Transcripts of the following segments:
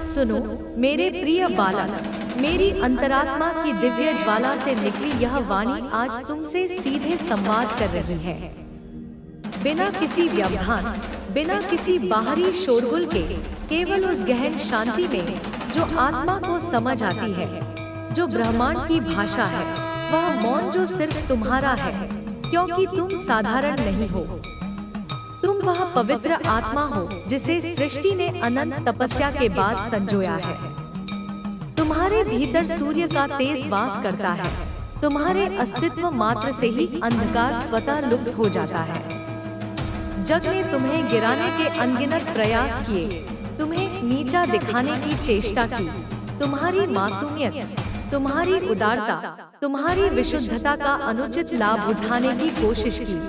सुनो मेरे प्रिय बालक, मेरी अंतरात्मा की दिव्य ज्वाला से निकली यह वाणी आज तुमसे सीधे संवाद कर रही है। बिना किसी व्यवधान, बिना किसी बाहरी शोरगुल के, केवल उस गहन शांति में जो आत्मा को समझ आती है, जो ब्रह्मांड की भाषा है, वह मौन जो सिर्फ तुम्हारा है, क्योंकि तुम साधारण नहीं हो। तुम वह पवित्र आत्मा हो जिसे सृष्टि ने अनंत तपस्या के बाद संजोया है। तुम्हारे भीतर सूर्य का तेज वास करता है। तुम्हारे अस्तित्व मात्र से ही अंधकार स्वतः लुप्त हो जाता है। जग ने तुम्हें गिराने के अनगिनत प्रयास किए, तुम्हें नीचा दिखाने की चेष्टा की। तुम्हारी मासूमियत, तुम्हारी उदारता, तुम्हारी विशुद्धता का अनुचित लाभ उठाने की कोशिश की,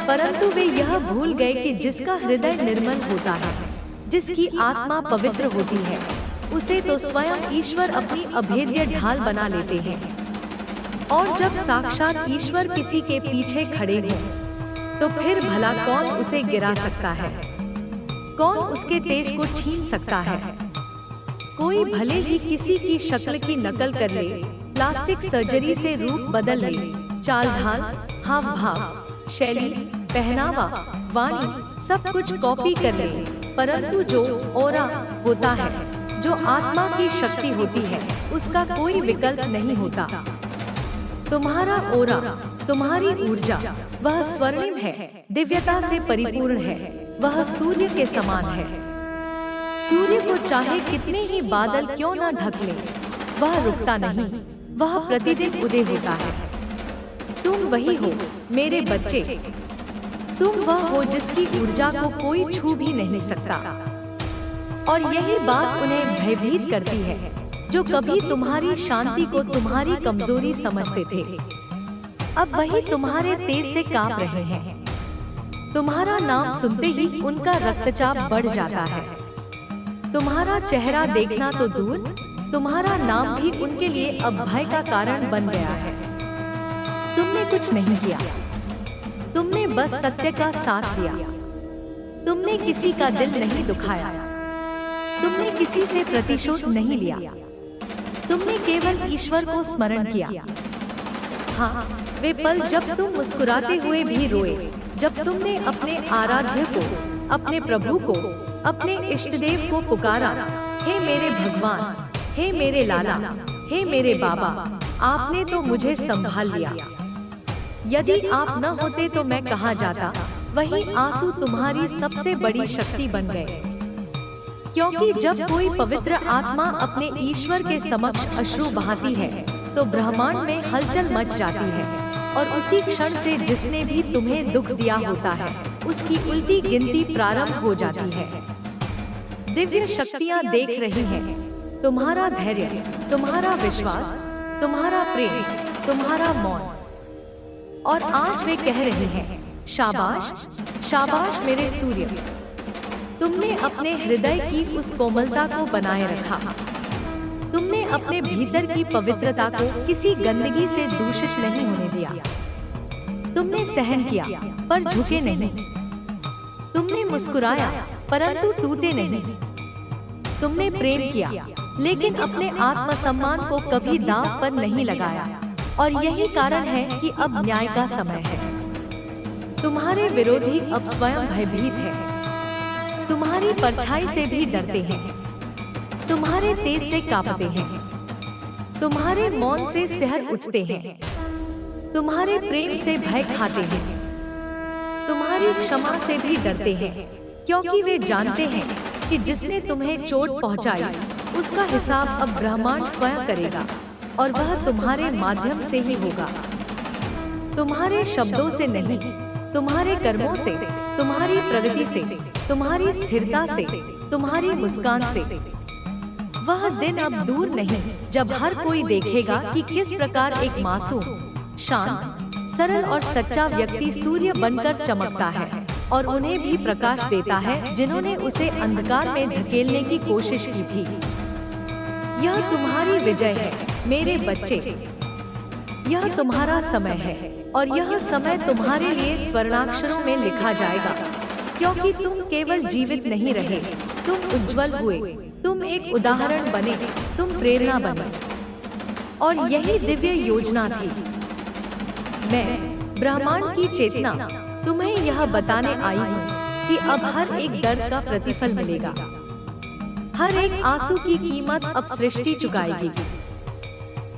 परंतु वे यह भूल गए कि जिसका हृदय निर्मल होता है, जिसकी आत्मा पवित्र होती है, उसे तो स्वयं ईश्वर अपनी अभेद्य ढाल बना लेते हैं। और जब साक्षात ईश्वर किसी के पीछे खड़े हों, तो फिर भला कौन उसे गिरा सकता है? कौन उसके तेज को छीन सकता है? कोई भले ही किसी की शक्ल की नकल कर ले, प्लास्टिक सर्जरी से रूप बदल ले, चाल ढाल, हाव भाव, शैली, पहनावा, वाणी सब कुछ कॉपी कर ले, परंतु जो ओरा होता है, जो आत्मा की शक्ति होती है, उसका कोई विकल्प नहीं होता। तुम्हारा ओरा, तुम्हारी ऊर्जा, वह स्वर्णिम है, दिव्यता से परिपूर्ण है, वह सूर्य के समान है। सूर्य को चाहे कितने ही बादल क्यों न ढक ले, वह रुकता नहीं, वह प्रतिदिन उदय होता है। तुम वही हो मेरे बच्चे, तुम वह हो जिसकी ऊर्जा को कोई छू भी नहीं सकता। और यही बात उन्हें भयभीत करती है, जो कभी तुम्हारी शांति को तुम्हारी कमजोरी समझते थे, अब वही तुम्हारे तेज से कांप रहे हैं। तुम्हारा नाम सुनते ही उनका रक्तचाप बढ़ जाता है। तुम्हारा चेहरा देखना तो दूर, तुम्हारा नाम भी उनके लिए अब भय का कारण बन गया है। तुमने कुछ नहीं किया, तुमने बस सत्य का साथ दिया। तुमने किसी का दिल नहीं दुखाया, तुमने किसी से प्रतिशोध नहीं लिया, तुमने केवल ईश्वर को स्मरण किया। हाँ, वे पल जब तुम मुस्कुराते हुए भी रोए, जब तुमने अपने आराध्य को, अपने प्रभु को, अपने इष्टदेव को पुकारा, हे मेरे भगवान, हे मेरे लाला, हे मेरे बाबा, आपने तो मुझे संभाल लिया। यदि आप न होते तो मैं कहाँ जाता? वही आंसू तुम्हारी सबसे बड़ी शक्ति बन गए। क्योंकि जब कोई पवित्र आत्मा अपने ईश्वर के समक्ष अश्रु बहाती है, तो ब्रह्मांड में हलचल मच जाती है, और उसी क्षण से जिसने भी तुम्हें दुख दिया होता है, उसकी उल्टी गिनती प्रारंभ हो जाती है। दिव्य शक्तियाँ देख रही हैं, तुम्हारा धैर्य, तुम्हारा विश्वास, तुम्हारा प्रेम, तुम्हारा मौन, और आज वे कह रही हैं, शाबाश, शाबाश मेरे सूर्य, तुमने अपने हृदय की उस कोमलता को बनाए रखा। तुमने अपने भीतर की पवित्रता को किसी गंदगी से दूषित नहीं होने दिया। तुमने सहन किया पर झुके नहीं। तुमने मुस्कुराया परंतु टूटे नहीं। तुमने प्रेम किया लेकिन अपने आत्मसम्मान को कभी दांव पर नहीं लगाया। और यही कारण है कि अब न्याय का समय है। तुम्हारे विरोधी अब स्वयं भयभीत हैं। तुम्हारी परछाई से भी डरते हैं। तुम्हारे तेज से कांपते हैं। तुम्हारे मौन से सिहर उठते हैं। तुम्हारे प्रेम से भय खाते हैं। तुम्हारी क्षमा से भी डरते हैं, क्योंकि वे जानते हैं कि जिसने तुम्हें चोट पहुंचाई, उसका हिसाब अब ब्रह्मांड स्वयं करेगा, और वह तुम्हारे माध्यम से ही होगा। तुम्हारे शब्दों से नहीं, तुम्हारे कर्मों से, तुम्हारी प्रगति से, तुम्हारी स्थिरता से, तुम्हारी मुस्कान से। वह दिन अब दूर नहीं जब हर कोई देखेगा कि किस प्रकार एक मासूम, शांत, सरल और सच्चा व्यक्ति सूर्य बनकर चमकता है, और उन्हें भी प्रकाश देता है जिन्होंने उसे अंधकार में धकेलने की कोशिश की थी। यह तुम्हारी विजय है मेरे बच्चे, यह तुम्हारा समय है, और यह समय तुम्हारे लिए स्वर्णाक्षरों में लिखा जाएगा, क्योंकि तुम केवल जीवित नहीं रहे, तुम उज्जवल हुए, तुम एक उदाहरण बने, तुम प्रेरणा बने। और यही दिव्य योजना थी। मैं ब्रह्मांड की चेतना तुम्हें यह बताने आई हूँ कि अब हर एक दर्द का प्रतिफल मिलेगा। हर एक आंसू की कीमत अब सृष्टि चुकाएगी।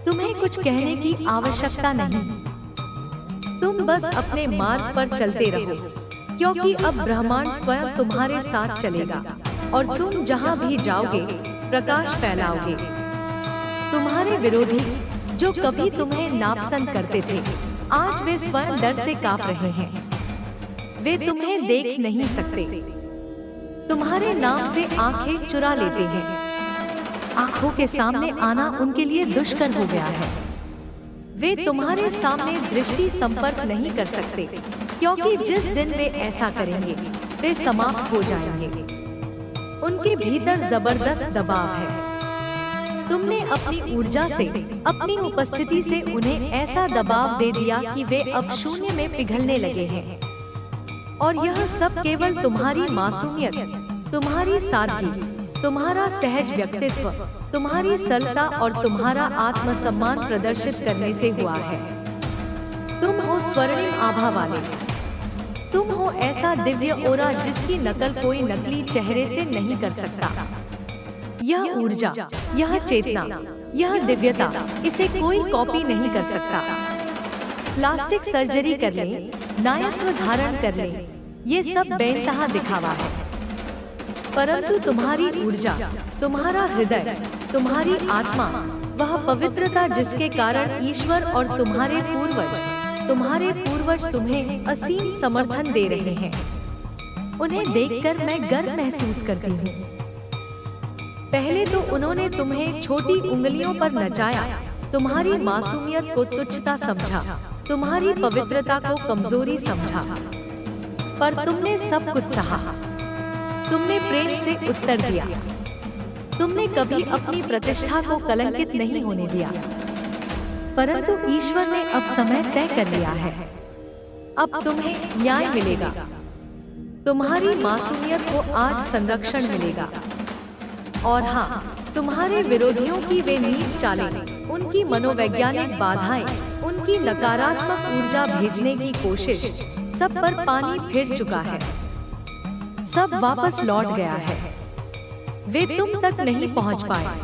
तुम्हें कुछ कहने की आवश्यकता नहीं, तुम बस अपने मार्ग पर चलते रहो, क्योंकि अब ब्रह्मांड स्वयं तुम्हारे साथ चलेगा और तुम जहाँ भी जाओगे प्रकाश फैलाओगे। तुम्हारे विरोधी जो कभी तुम्हें नापसंद करते थे, आज वे स्वयं डर से कांप रहे हैं। वे तुम्हें देख नहीं सकते, तुम्हारे नाम से आंखें चुरा लेते हैं। आंखों के सामने आना उनके लिए दुष्कर हो गया है। वे तुम्हारे सामने दृष्टि संपर्क नहीं कर सकते, क्योंकि जिस दिन वे ऐसा करेंगे वे समाप्त हो जाएंगे। उनके भीतर जबरदस्त दबाव है। तुमने अपनी ऊर्जा से, अपनी उपस्थिति से उन्हें ऐसा दबाव दे दिया कि वे अब शून्य में पिघलने लगे हैं। और यह सब केवल तुम्हारी मासूमियत, तुम्हारी सादगी, तुम्हारा सहज व्यक्तित्व, तुम्हारी सरलता और तुम्हारा आत्मसम्मान प्रदर्शित करने से हुआ है। तुम हो स्वर्णिम आभा वाले, तुम हो ऐसा दिव्य ओरा जिसकी नकल कोई नकली चेहरे से नहीं कर सकता। यह ऊर्जा, यह चेतना, यह दिव्यता, इसे कोई कॉपी नहीं कर सकता। प्लास्टिक सर्जरी कर ले, नायकत्व धारण कर ले, ये सब बेइंतहा दिखावा है। परंतु तुम्हारी ऊर्जा, तुम्हारा हृदय, तुम्हारी आत्मा, वह पवित्रता जिसके कारण ईश्वर और तुम्हारे पूर्वज तुम्हें असीम समर्थन दे रहे हैं, उन्हें देखकर मैं गर्व महसूस करती हूँ। पहले तो उन्होंने तुम्हें छोटी उंगलियों पर नचाया, तुम्हारी मासूमियत को तुच्छता समझा, तुम्हारी पवित्रता को कमजोरी समझा, पर तुमने सब कुछ सहा। तुमने प्रेम से उत्तर दिया। तुमने कभी अपनी प्रतिष्ठा को कलंकित नहीं होने दिया। परंतु ईश्वर ने अब समय तय कर लिया है। अब तुम्हें न्याय मिलेगा। तुम्हारी मासूमियत को आज संरक्षण मिलेगा। और हाँ, तुम्हारे विरोधियों की वे नीच चालें, उनकी मनोवैज्ञानिक बाधाएं, उनकी नकारात्मक ऊर्जा भेजने की कोशिश, सब पर पानी फिर चुका है। सब वापस लौट गया है। वे तुम तक नहीं पहुंच पाए।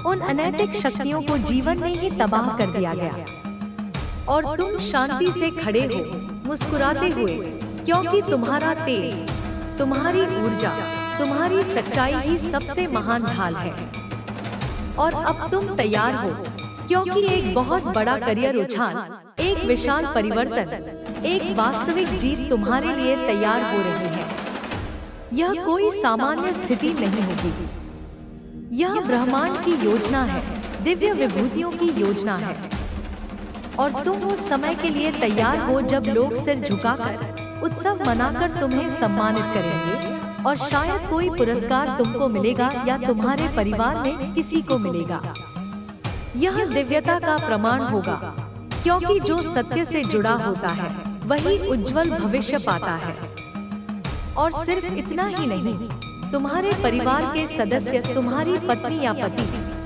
उन अनैतिक शक्तियों को जीवन में ही तबाह कर दिया गया। और तुम शांति से खड़े हो, मुस्कुराते हुए, क्योंकि तुम्हारा तेज, तुम्हारी ऊर्जा, तुम्हारी सच्चाई ही सबसे महान ढाल है। और अब तुम तैयार हो, क्योंकि एक बहुत बड़ा करियर उछाल, एक विशाल परिवर्तन, एक वास्तविक जीत तुम्हारे लिए तैयार हो रही है। यह कोई सामान्य स्थिति नहीं होगी। यह ब्रह्मांड की योजना है, दिव्य विभूतियों की योजना है। और तुम उस समय के लिए तैयार हो जब लोग सिर झुकाकर, उत्सव मनाकर तुम्हें सम्मानित करेंगे। और शायद कोई पुरस्कार तुमको मिलेगा या तुम्हारे परिवार में किसी को मिलेगा। यह दिव्यता का प्रमाण होगा, क्योंकि जो सत्य से जुड़ा होता है वही उज्जवल भविष्य पाता है। और सिर्फ इतना ही नहीं, तुम्हारे परिवार के सदस्य, तुम्हारी पत्नी या पति,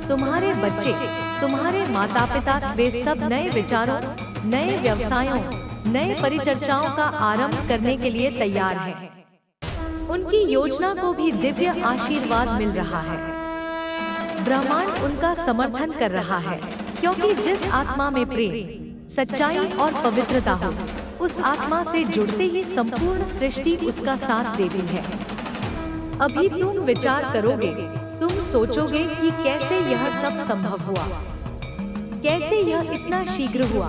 तुम्हारे बच्चे, तुम्हारे माता पिता, वे सब नए विचारों, नए व्यवसायों, नए परिचर्चाओं का आरंभ करने के लिए तैयार हैं। उनकी योजना को भी दिव्य आशीर्वाद मिल रहा है। ब्रह्मांड उनका समर्थन कर रहा है, क्योंकि जिस आत्मा में प्रेम, सच्चाई और पवित्रता हो, उस आत्मा से जुड़ते ही संपूर्ण सृष्टि उसका साथ देती है। अभी तुम विचार करोगे, तुम सोचोगे कि कैसे यह सब संभव हुआ, कैसे यह इतना शीघ्र हुआ।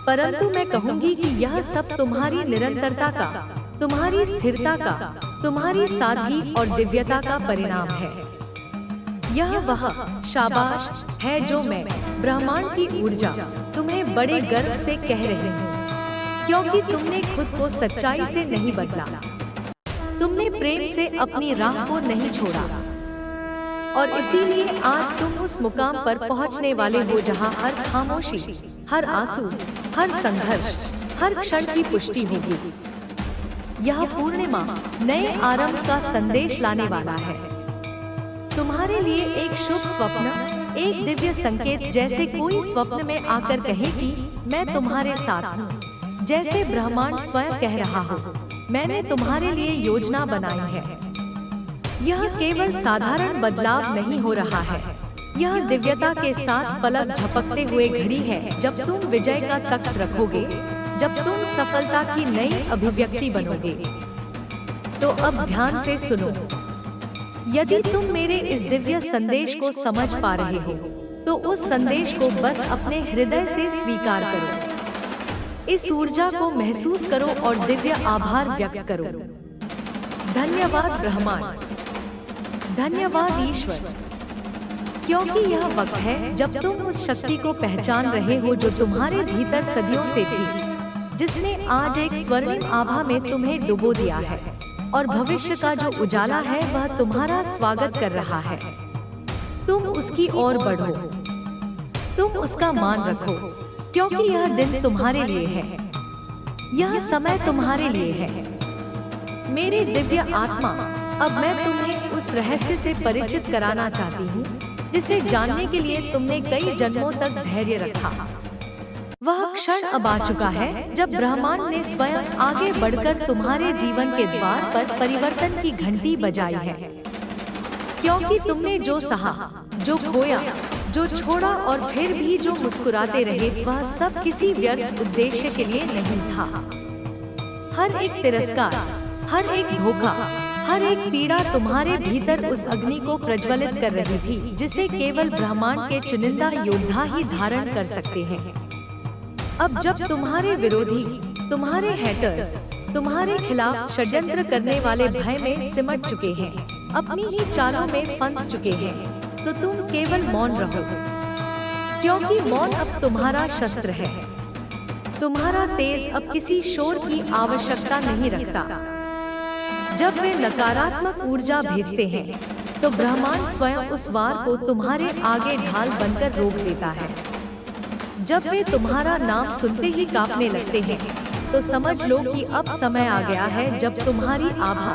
परंतु मैं कहूंगी कि यह सब तुम्हारी निरंतरता का, तुम्हारी स्थिरता का, तुम्हारी सादगी और दिव्यता का परिणाम है। यह वह शाबाश है जो मैं, ब्रह्मांड की ऊर्जा, तुम्हें बड़े गर्व से कह रही हूँ, क्योंकि तुमने खुद को सच्चाई से नहीं बदला, तुमने प्रेम से अपनी राह को नहीं छोड़ा। और इसीलिए आज तुम उस मुकाम पर पहुँचने वाले हो जहाँ हर खामोशी, हर आंसू, हर संघर्ष, हर क्षण की पुष्टि होगी। यह पूर्णिमा नए आरंभ का संदेश लाने वाला है। तुम्हारे लिए एक शुभ स्वप्न, एक दिव्य संकेत, जैसे कोई स्वप्न में आकर कहे कि मैं तुम्हारे साथ हूँ। जैसे ब्रह्मांड स्वयं कह रहा हो, मैंने तुम्हारे लिए योजना बनाई है। यह केवल साधारण बदलाव नहीं हो रहा है, यह दिव्यता के साथ पलक झपकते हुए घड़ी है जब तुम विजय का तख्त रखोगे, जब तुम सफलता की नई अभिव्यक्ति बनोगे। तो अब ध्यान से सुनो। यदि तुम मेरे इस दिव्य संदेश को समझ पा रहे हो, तो उस संदेश को बस अपने हृदय से स्वीकार करो। इस ऊर्जा को महसूस करो और दिव्य आभार व्यक्त करो। धन्यवाद ब्रह्मांड, धन्यवाद ईश्वर, क्योंकि यह वक्त है जब तुम उस शक्ति को पहचान रहे हो जो तुम्हारे भीतर सदियों से थी, जिसने आज एक स्वर्णिम आभा में तुम्हें डुबो दिया है, और भविष्य का जो उजाला है वह तुम्हारा स्वागत कर रहा है। तुम उसकी ओर बढ़ो, तुम उसका मान रखो, क्योंकि यह दिन तुम्हारे लिए है, यह समय तुम्हारे लिए है। मेरे दिव्य आत्मा, अब मैं तुम्हें उस रहस्य से परिचित कराना चाहती हूँ जिसे जानने के लिए तुमने कई जन्मों तक धैर्य रखा। वह क्षण अब आ चुका है जब ब्रह्मांड ने स्वयं आगे बढ़कर तुम्हारे जीवन के द्वार पर परिवर्तन की घंटी बजाई है। क्योंकि तुमने जो सहा, जो खोया, जो छोड़ा और फिर भी जो मुस्कुराते रहे, वह सब किसी व्यर्थ उद्देश्य के लिए नहीं था। हर एक तिरस्कार, हर एक धोखा, हर एक पीड़ा तुम्हारे भीतर उस अग्नि को प्रज्वलित कर रही थी जिसे केवल ब्रह्मांड के चुनिंदा योद्धा ही धारण कर सकते हैं। अब जब तुम्हारे विरोधी, तुम्हारे हैटर्स, तुम्हारे खिलाफ षड्यंत्र करने वाले भय में सिमट चुके हैं, अपनी ही चालों में फंस चुके हैं, तो तुम केवल मौन रहो, क्योंकि मौन अब तुम्हारा शस्त्र है। तुम्हारा तेज अब किसी शोर की आवश्यकता नहीं रखता। जब वे नकारात्मक ऊर्जा भेजते हैं, तो ब्रह्मांड स्वयं उस वार को तुम्हारे आगे ढाल बनकर रोक देता है। जब वे तुम्हारा नाम सुनते ही कांपने लगते हैं, तो समझ लो कि अब समय आ गया है जब तुम्हारी आभा,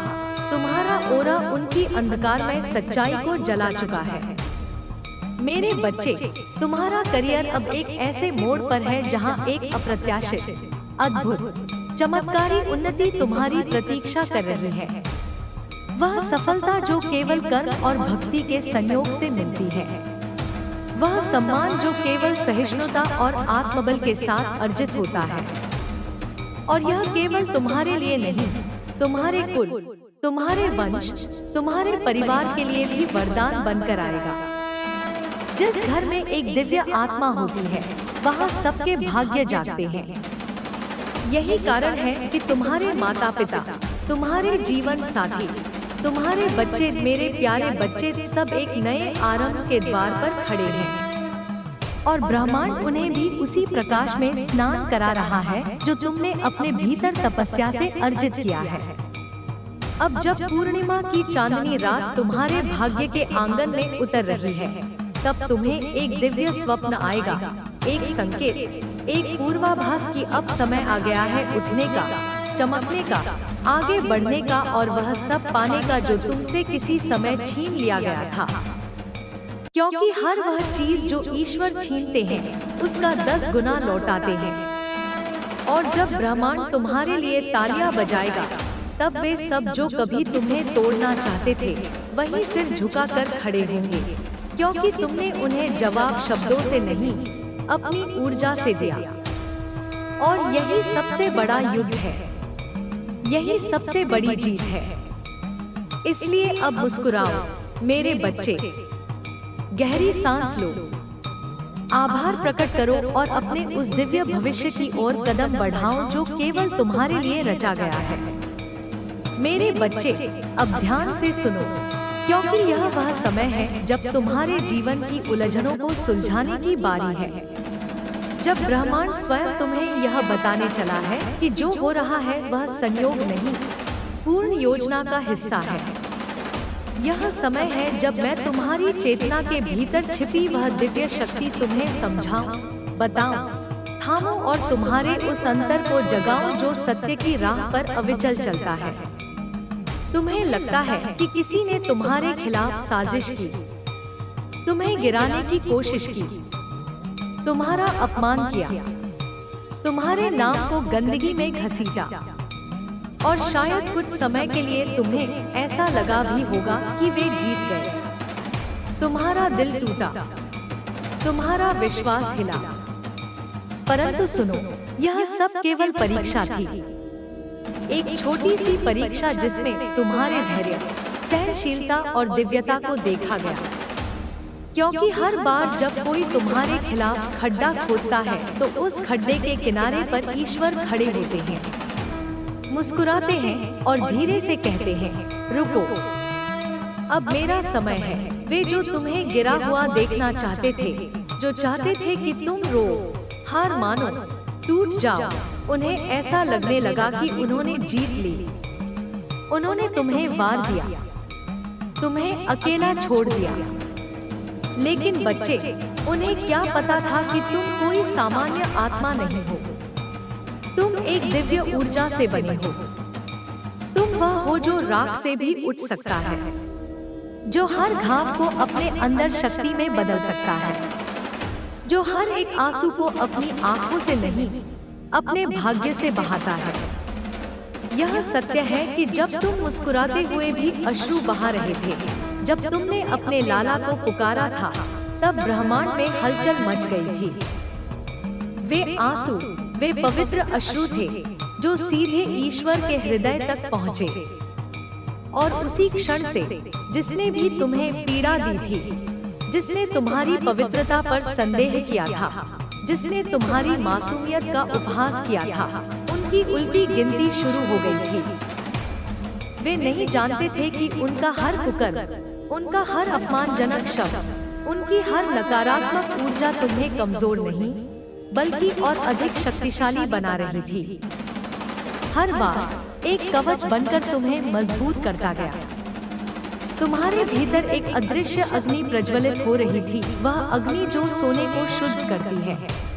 तुम्हारा ओरा उनकी अंधकारमय सच्चाई को जला चुका है। मेरे बच्चे, तुम्हारा करियर अब एक ऐसे मोड़ पर है जहां एक अप्रत्याशित, अद्भुत, चमत्कारी उन्नति तुम्हारी प्रतीक्षा कर रही है। वह सफलता जो केवल कर्म और भक्ति के संयोग से मिलती है, वह सम्मान जो केवल सहिष्णुता और आत्मबल के साथ अर्जित होता है। और यह केवल तुम्हारे लिए नहीं, तुम्हारे कुल, तुम्हारे वंश, तुम्हारे परिवार के लिए भी वरदान बनकर आएगा। जिस घर में एक दिव्य आत्मा होती है, वहाँ सबके भाग्य जागते हैं। यही कारण है कि तुम्हारे माता पिता, तुम्हारे जीवन साथी, तुम्हारे बच्चे, मेरे प्यारे बच्चे, सब एक नए आरंभ के द्वार पर खड़े हैं। और ब्रह्मांड उन्हें भी उसी प्रकाश में स्नान करा रहा है जो तुमने अपने भीतर तपस्या से अर्जित किया है। अब जब पूर्णिमा की चांदनी रात तुम्हारे भाग्य के आंगन में उतर रही है, तब तुम्हें एक दिव्य स्वप्न आएगा, एक संकेत, एक पूर्वाभास कि अब समय आ गया है उठने का, चमकने का, आगे बढ़ने का और वह सब पाने का जो तुमसे किसी समय छीन लिया गया था। क्योंकि हर वह चीज जो ईश्वर छीनते हैं, उसका 10 गुना लौटाते हैं। और जब ब्रह्मांड तुम्हारे लिए तालियां बजाएगा, तब वे सब जो कभी तुम्हें तोड़ना चाहते थे, वही सिर झुकाकर खड़े होंगे, क्योंकि तुमने उन्हें जवाब शब्दों से नहीं, अपनी ऊर्जा से दिया। और यही सबसे बड़ा युद्ध है, यही सबसे बड़ी जीत है। इसलिए अब मुस्कुराओ मेरे बच्चे, गहरी सांस लो, आभार प्रकट करो और अपने उस दिव्य भविष्य की ओर कदम बढ़ाओ जो केवल तुम्हारे लिए रचा गया है। मेरे बच्चे, अब ध्यान से सुनो, क्योंकि यह वह समय है जब तुम्हारे जीवन की उलझनों को सुलझाने की बारी है। जब ब्रह्मांड स्वयं तुम्हें यह बताने चला है कि जो हो रहा है वह संयोग नहीं, पूर्ण योजना का हिस्सा है। यह समय है जब मैं तुम्हारी चेतना के भीतर छिपी वह दिव्य शक्ति तुम्हें समझाऊं, बताऊं, थामूं और तुम्हारे उस अंतर को जगाऊं जो सत्य की राह पर अविचल चलता है। तुम्हें लगता है कि किसी ने तुम्हारे खिलाफ साजिश की, तुम्हें गिराने की कोशिश की, तुम्हारा अपमान किया, तुम्हारे नाम को गंदगी में घसीटा, और शायद कुछ समय के लिए तुम्हें ऐसा लगा भी होगा कि वे जीत गए। तुम्हारा दिल टूटा, तुम्हारा विश्वास हिला। परंतु सुनो, यह सब केवल परीक्षा थी, एक छोटी सी परीक्षा जिसमें तुम्हारे धैर्य, सहनशीलता और दिव्यता को देखा गया। क्योंकि हर बार जब कोई तुम्हारे खिलाफ खड्डा खोदता है तो उस खड्डे के किनारे पर ईश्वर खड़े होते हैं, मुस्कुराते हैं और धीरे से कहते हैं, रुको, अब मेरा समय है। वे जो तुम्हें गिरा हुआ देखना चाहते थे, जो चाहते थे कि तुम रो, हार मानो, टूट जाओ, उन्हें ऐसा लगने लगा कि उन्होंने जीत ली। उन्होंने तुम्हें वार दिया, तुम्हें अकेला छोड़ दिया। लेकिन बच्चे, उन्हें क्या पता था कि तुम कोई सामान्य आत्मा नहीं हो। तुम एक दिव्य ऊर्जा से बने हो। तुम वह हो जो राख से भी उठ सकता है, जो हर घाव को अपने अंदर शक्ति में बदल सकता है, जो हर एक आंसू को अपनी आंखों से नहीं, अपने भाग्य से बहाता है। यह सत्य है कि जब तुम मुस्कुराते हुए भी अश्रु बहा रहे थे, जब तुमने अपने लाला को पुकारा था, तब ब्रह्मांड में हलचल मच गई थी। वे आंसू, वे पवित्र अश्रु थे जो सीधे ईश्वर के हृदय तक पहुँचे। और उसी क्षण से जिसने भी तुम्हें पीड़ा दी थी, जिसने तुम्हारी पवित्रता पर संदेह किया था, जिसने तुम्हारी मासूमियत का उपहास किया था, उनकी उल्टी गिनती शुरू हो गई थी। वे नहीं जानते थे कि उनका हर कुकर्म, उनका हर अपमानजनक शब्द, उनकी हर नकारात्मक ऊर्जा तुम्हें कमजोर नहीं, बल्कि और अधिक शक्तिशाली बना रही थी। हर बार एक कवच बनकर तुम्हें मजबूत करता गया। तुम्हारे भीतर एक अदृश्य अग्नि प्रज्वलित हो रही थी, वह अग्नि जो सोने को शुद्ध करती है,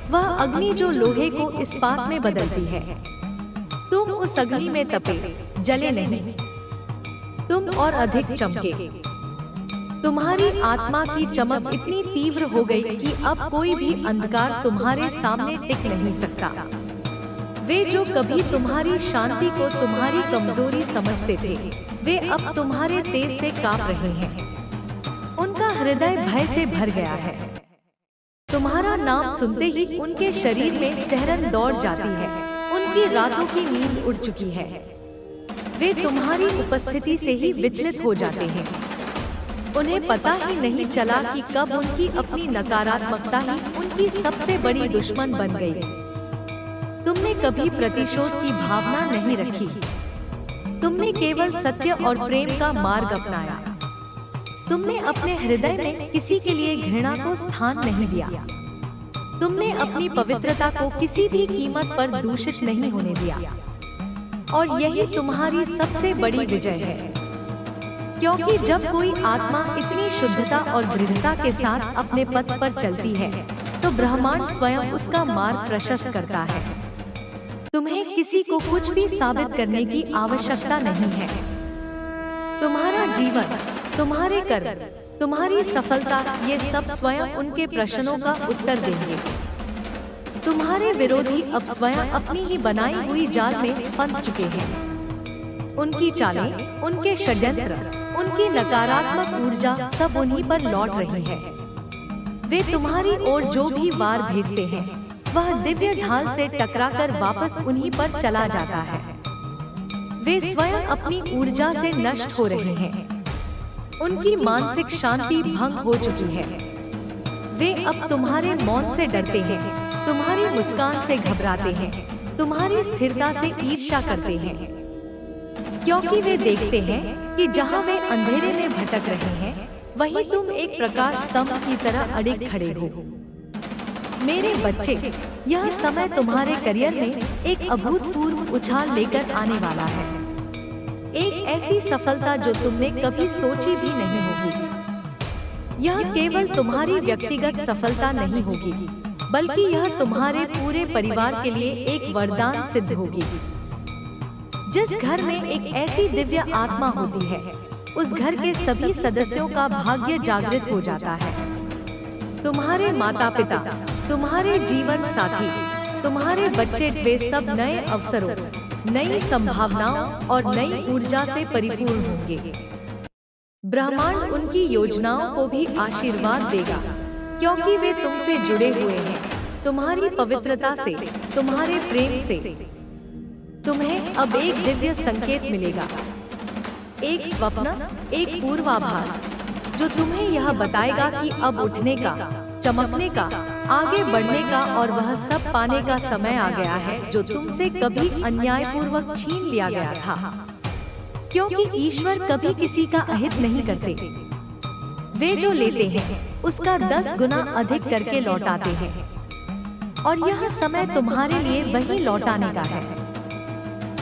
वह अग्नि जो लोहे को इस्पात में बदलती है। तुम उस अग्नि में तपे, जले नहीं, तुम और अधिक चमके। तुम्हारी आत्मा की चमक इतनी तीव्र हो गई कि अब कोई भी अंधकार तुम्हारे सामने टिक नहीं सकता। वे जो कभी तुम्हारी शांति को तुम्हारी कमजोरी समझते थे, वे अब तुम्हारे तेज से कांप रहे हैं। उनका हृदय भय से भर गया है। तुम्हारा नाम सुनते ही उनके शरीर में सिहरन दौड़ जाती है, उनकी रातों की नींद उड़ चुकी है। वे तुम्हारी उपस्थिति से ही विचलित हो जाते हैं। उन्हें पता ही नहीं चला कि कब उनकी अपनी नकारात्मकता ही उनकी सबसे बड़ी दुश्मन बन गई। तुमने कभी प्रतिशोध की भावना नहीं रखी, तुमने केवल सत्य और प्रेम का मार्ग अपनाया। तुमने अपने हृदय में किसी के लिए घृणा को स्थान नहीं दिया। तुमने अपनी पवित्रता को किसी भी कीमत पर दूषित नहीं होने दिया। और यही तुम्हारी सबसे बड़ी विजय है। क्योंकि जब कोई आत्मा इतनी शुद्धता और दृढ़ता के साथ अपने पथ पर चलती है, तो ब्रह्मांड स्वयं उसका मार्ग प्रशस्त करता है। तुम्हें किसी को कुछ भी साबित करने की आवश्यकता नहीं है। तुम्हारा जीवन, तुम्हारे कर्म, तुम्हारी सफलता, ये सब स्वयं उनके प्रश्नों का उत्तर देंगे। तुम्हारे विरोधी अब स्वयं अपनी ही बनाई हुई जाल में फंस चुके हैं। उनकी चालें, उनके षड्यंत्र, उनकी नकारात्मक ऊर्जा सब उन्हीं पर लौट रही है। वे तुम्हारी ओर जो भी वार भेजते हैं, वह दिव्य ढाल से टकराकर वापस उन्हीं पर चला जाता है। वे स्वयं अपनी ऊर्जा से नष्ट हो रहे हैं। उनकी मानसिक शांति भंग हो चुकी है। वे अब तुम्हारे मौन से डरते हैं, तुम्हारी मुस्कान से घबराते हैं, तुम्हारी स्थिरता से ईर्ष्या करते हैं। क्योंकि वे देखते हैं कि जहां वे अंधेरे में भटक रहे हैं, वहीं तुम एक प्रकाश स्तंभ की तरह अड़िग खड़े हो। मेरे बच्चे, यह समय तुम्हारे करियर में एक अभूतपूर्व उछाल लेकर आने वाला है। एक ऐसी सफलता जो तुमने कभी सोची भी नहीं होगी। यह केवल तुम्हारी व्यक्तिगत सफलता नहीं होगी, बल्कि यह तुम्हारे पूरे परिवार के लिए एक वरदान सिद्ध होगी। जिस घर में एक ऐसी दिव्य आत्मा होती है, उस घर के सभी सदस्यों का भाग्य जागृत हो जाता है। तुम्हारे माता पिता, तुम्हारे जीवन साथी, तुम्हारे बच्चे, वे सब नए अवसरों, नई संभावनाओं और नई ऊर्जा से परिपूर्ण होंगे। ब्रह्मांड उनकी योजनाओं को भी आशीर्वाद देगा, क्योंकि वे तुमसे जुड़े हुए हैं, तुम्हारी पवित्रता से, तुम्हारे प्रेम से। तुम्हें अब एक दिव्य संकेत मिलेगा, एक स्वप्न, एक पूर्वाभास, जो तुम्हें यह बताएगा कि अब उठने का, चमकने का, आगे बढ़ने का और वह सब पाने का समय आ गया है जो तुमसे कभी अन्यायपूर्वक छीन लिया गया था। क्योंकि ईश्वर कभी किसी का अहित नहीं करते, वे जो लेते हैं उसका 10 गुना अधिक करके लौटाते हैं। और यह समय तुम्हारे लिए वही लौटाने का है।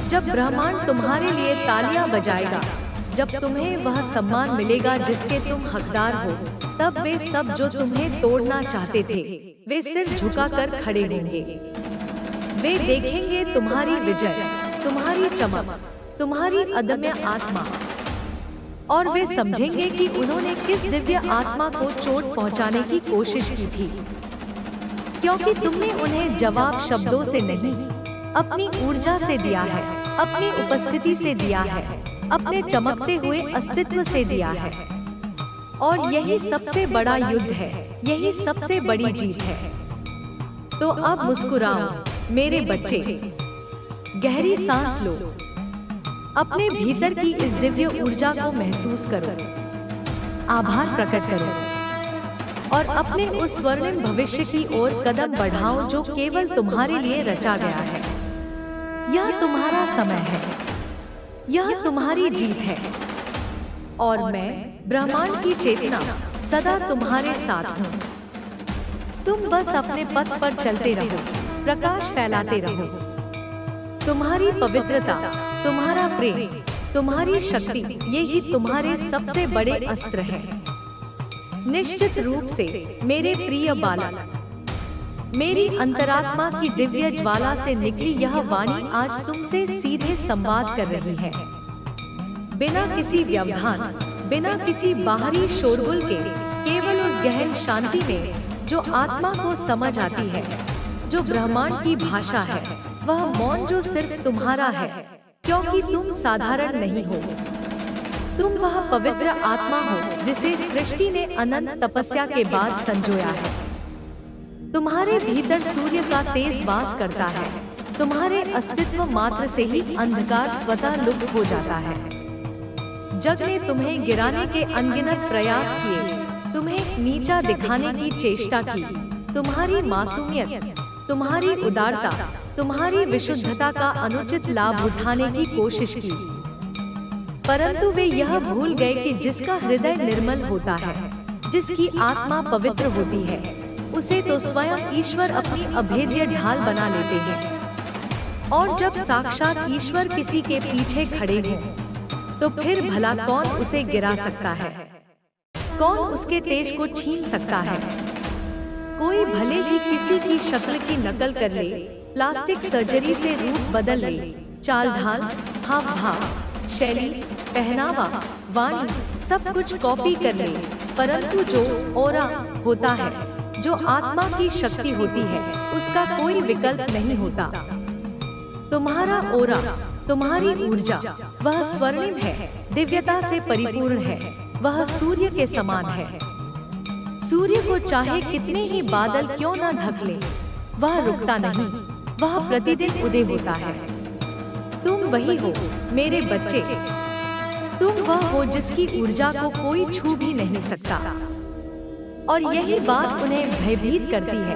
जब ब्रह्मांड तुम्हारे लिए तालियां बजाएगा, जब तुम्हें वह सम्मान मिलेगा जिसके तुम हकदार हो, तब वे सब जो तुम्हें तोड़ना चाहते थे, वे सिर झुकाकर खड़े होंगे। वे देखेंगे तुम्हारी विजय, तुम्हारी चमक, तुम्हारी अदम्य आत्मा, और वे समझेंगे कि उन्होंने किस दिव्य आत्मा को चोट पहुंचाने की कोशिश की थी। क्योंकि तुमने उन्हें जवाब शब्दों से नहीं, अपनी ऊर्जा से दिया है, अपनी उपस्थिति से दिया है, अपने चमकते हुए अस्तित्व से दिया है। और यही सबसे बड़ा युद्ध है, यही सबसे बड़ी जीत है। तो अब मुस्कुराओ मेरे बच्चे, गहरी सांस लो, अपने भीतर की इस दिव्य ऊर्जा को महसूस करो, आभार प्रकट करो और अपने उस स्वर्णिम भविष्य की ओर कदम बढ़ाओ जो केवल तुम्हारे लिए रचा गया है। यह तुम्हारा समय है, यह तुम्हारी जीत है, और मैं ब्रह्मांड की चेतना सदा तुम्हारे साथ हूँ। तुम बस अपने पथ पर चलते रहो, प्रकाश फैलाते रहो। तुम्हारी पवित्रता, तुम्हारा प्रेम, तुम्हारी शक्ति, यही तुम्हारे सबसे बड़े अस्त्र हैं। निश्चित रूप से मेरे प्रिय बालक, मेरी अंतरात्मा की दिव्य ज्वाला से निकली यह वाणी आज तुमसे सीधे संवाद कर रही है। बिना किसी व्यवधान, बिना किसी बाहरी शोरगुल के, केवल उस गहन शांति में जो आत्मा को समझ आती है, जो ब्रह्मांड की भाषा है, वह मौन जो सिर्फ तुम्हारा है, क्योंकि तुम साधारण नहीं हो। तुम वह पवित्र आत्मा हो जिसे सृष्टि ने अनंत तपस्या के बाद संजोया है। तुम्हारे भीतर सूर्य का तेज वास करता है। तुम्हारे अस्तित्व मात्र से ही अंधकार स्वतः लुप्त हो जाता है। जग ने तुम्हें गिराने के अनगिनत प्रयास किए, तुम्हें नीचा दिखाने की चेष्टा की, तुम्हारी मासूमियत, तुम्हारी उदारता, तुम्हारी विशुद्धता का अनुचित लाभ उठाने की कोशिश की। परंतु वे यह भूल गए कि जिसका हृदय निर्मल होता है, जिसकी आत्मा पवित्र होती है, उसे तो स्वयं ईश्वर अपनी अभेद्य ढाल बना लेते हैं। और जब साक्षात ईश्वर किसी के पीछे खड़े हों, तो फिर भला कौन उसे गिरा सकता है? कौन उसके तेज को छीन सकता है? कोई भले ही किसी की शक्ल की नकल कर ले, प्लास्टिक सर्जरी से रूप बदल ले, चाल ढाल, हाव भाव, शैली, पहनावा, वाणी, सब कुछ कॉपी कर ले, परंतु जो ओरा होता है, जो आत्मा की शक्ति होती है, उसका कोई विकल्प नहीं होता। तुम्हारा ओरा, तुम्हारी ऊर्जा, वह स्वर्णिम है, दिव्यता से परिपूर्ण है, वह सूर्य के समान है। सूर्य को चाहे कितने ही बादल क्यों न ढक ले, वह रुकता नहीं, वह प्रतिदिन उदय होता है। तुम वही हो मेरे बच्चे, तुम वह हो जिसकी ऊर्जा को कोई छू भी नहीं सकता। और यही बात उन्हें भयभीत करती है,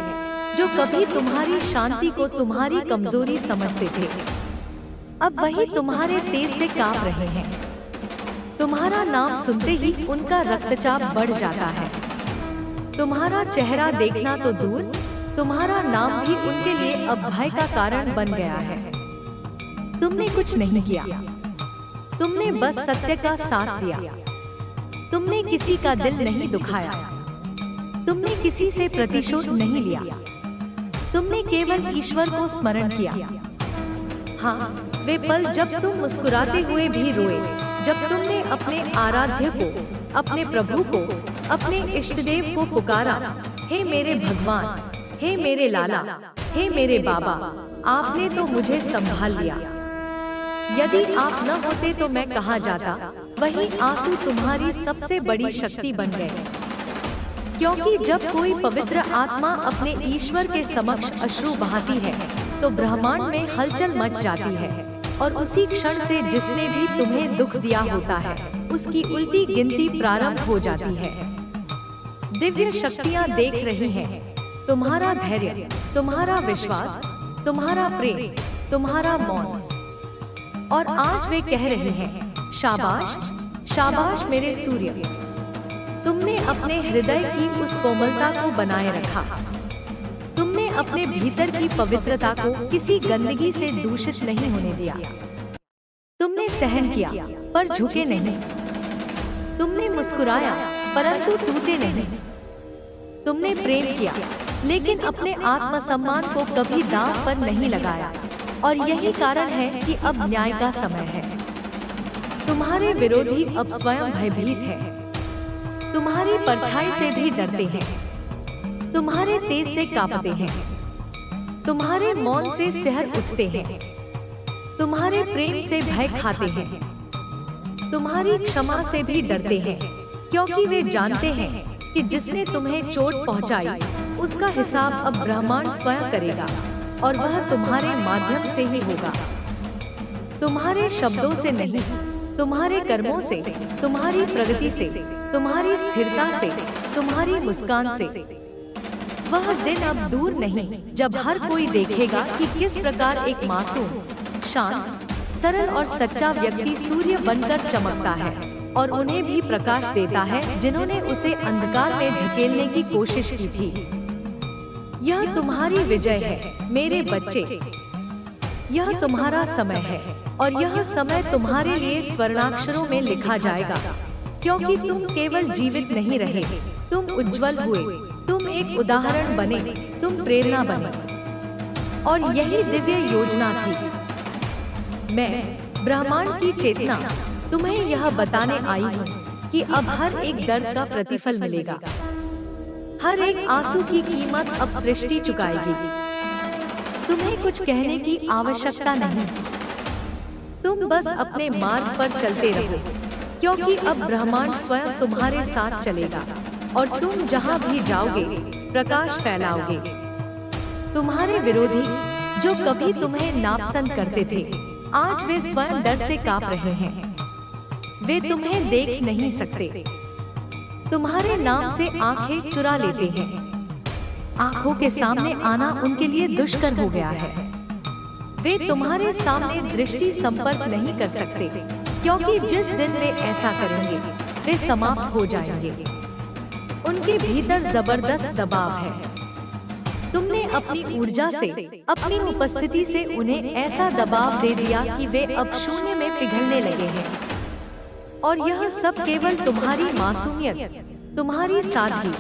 जो कभी तुम्हारी शांति को तुम्हारी कमजोरी समझते थे, अब वही तुम्हारे तेज से कांप रहे हैं। तुम्हारा नाम सुनते ही उनका रक्तचाप बढ़ जाता है। तुम्हारा चेहरा देखना तो दूर, तुम्हारा नाम भी उनके लिए अब भय का कारण बन गया है। तुमने कुछ नहीं किया, तुमने बस सत्य का साथ दिया। तुमने किसी का दिल नहीं दुखाया, तुमने किसी से प्रतिशोध नहीं लिया, तुमने केवल ईश्वर को स्मरण किया। हाँ, वे पल जब तुम मुस्कुराते हुए भी रोए, जब तुमने अपने आराध्य को, अपने प्रभु को, अपने इष्टदेव को पुकारा, हे मेरे भगवान, हे मेरे लाला, हे मेरे बाबा, आपने तो मुझे संभाल लिया। यदि आप न होते तो मैं कहाँ जाता। वही आंसू तुम्हारी सबसे बड़ी शक्ति बन गए, क्योंकि जब कोई पवित्र आत्मा अपने ईश्वर के समक्ष अश्रु बहाती है तो ब्रह्मांड में हलचल मच जाती है, और उसी क्षण से जिसने भी तुम्हें दुख दिया होता है उसकी उल्टी गिनती प्रारंभ हो जाती है। दिव्य शक्तियाँ देख रही हैं तुम्हारा धैर्य, तुम्हारा विश्वास, तुम्हारा प्रेम, तुम्हारा मौन, और आज वे कह रहे हैं, शाबाश, शाबाश मेरे सूर्य, तुमने अपने हृदय की उस कोमलता को बनाए रखा। तुमने अपने भीतर की पवित्रता को किसी गंदगी से दूषित नहीं होने दिया। तुमने सहन किया पर झुके नहीं। तुमने मुस्कुराया परंतु टूटे नहीं। तुमने प्रेम किया लेकिन अपने आत्मसम्मान को कभी दांव पर नहीं लगाया, और यही कारण है कि अब न्याय का समय है। तुम्हारे विरोधी अब स्वयं भयभीत हैं। तुम्हारी परछाई से भी डरते हैं। तुम्हारे तेज से कांपते हैं। तुम्हारे मौन से सिहर उठते हैं। तुम्हारे प्रेम से भय खाते हैं। तुम्हारी क्षमा से भी डरते हैं, क्योंकि वे जानते हैं कि जिसने तुम्हें चोट पहुंचाई उसका हिसाब अब ब्रह्मांड स्वयं करेगा, और वह तुम्हारे माध्यम से ही होगा। तुम्हारे शब्दों से नहीं, तुम्हारे कर्मों से, तुम्हारी प्रगति से, तुम्हारी स्थिरता से, तुम्हारी मुस्कान से। वह दिन अब दूर नहीं जब हर कोई देखेगा कि किस प्रकार एक मासूम, शांत, सरल और सच्चा व्यक्ति सूर्य बनकर चमकता है और उन्हें भी प्रकाश देता है जिन्होंने उसे अंधकार में धकेलने की कोशिश की थी। यह तुम्हारी विजय है मेरे बच्चे। यह तुम्हारा समय है, और यह समय तुम्हारे लिए स्वर्णाक्षरों में लिखा जाएगा, क्योंकि तुम केवल जीवित नहीं रहे, तुम उज्जवल हुए, तुम एक उदाहरण बने, तुम प्रेरणा बने। और यही दिव्य योजना थी। मैं ब्रह्मांड की चेतना तुम्हें यह बताने आई हूँ कि अब हर एक दर्द का प्रतिफल मिलेगा। हर एक आंसू की कीमत अब सृष्टि चुकाएगी। तुम्हें कुछ कहने की आवश्यकता नहीं। तुम बस अपने मार्ग पर चलते रहो, क्योंकि अब ब्रह्मांड स्वयं तुम्हारे साथ चलेगा, और तुम जहाँ भी जाओगे प्रकाश फैलाओगे। तुम्हारे विरोधी जो कभी तुम्हें नापसंद करते थे, आज वे स्वयं डर से कांप रहे हैं। वे तुम्हें देख नहीं सकते। तुम्हारे नाम से आंखें चुरा लेते हैं। आंखों के सामने आना उनके लिए दुष्कर हो गया है। वे तुम्हारे सामने दृष्टि संपर्क नहीं कर सकते, क्योंकि जिस दिन वे ऐसा करेंगे वे समाप्त हो जाएंगे। उनके भीतर जबरदस्त दबाव है। तुमने अपनी ऊर्जा से, अपनी उपस्थिति से उन्हें ऐसा दबाव दे दिया कि वे अब शून्य में पिघलने लगे हैं। और यह सब केवल तुम्हारी मासूमियत, तुम्हारी सादगी,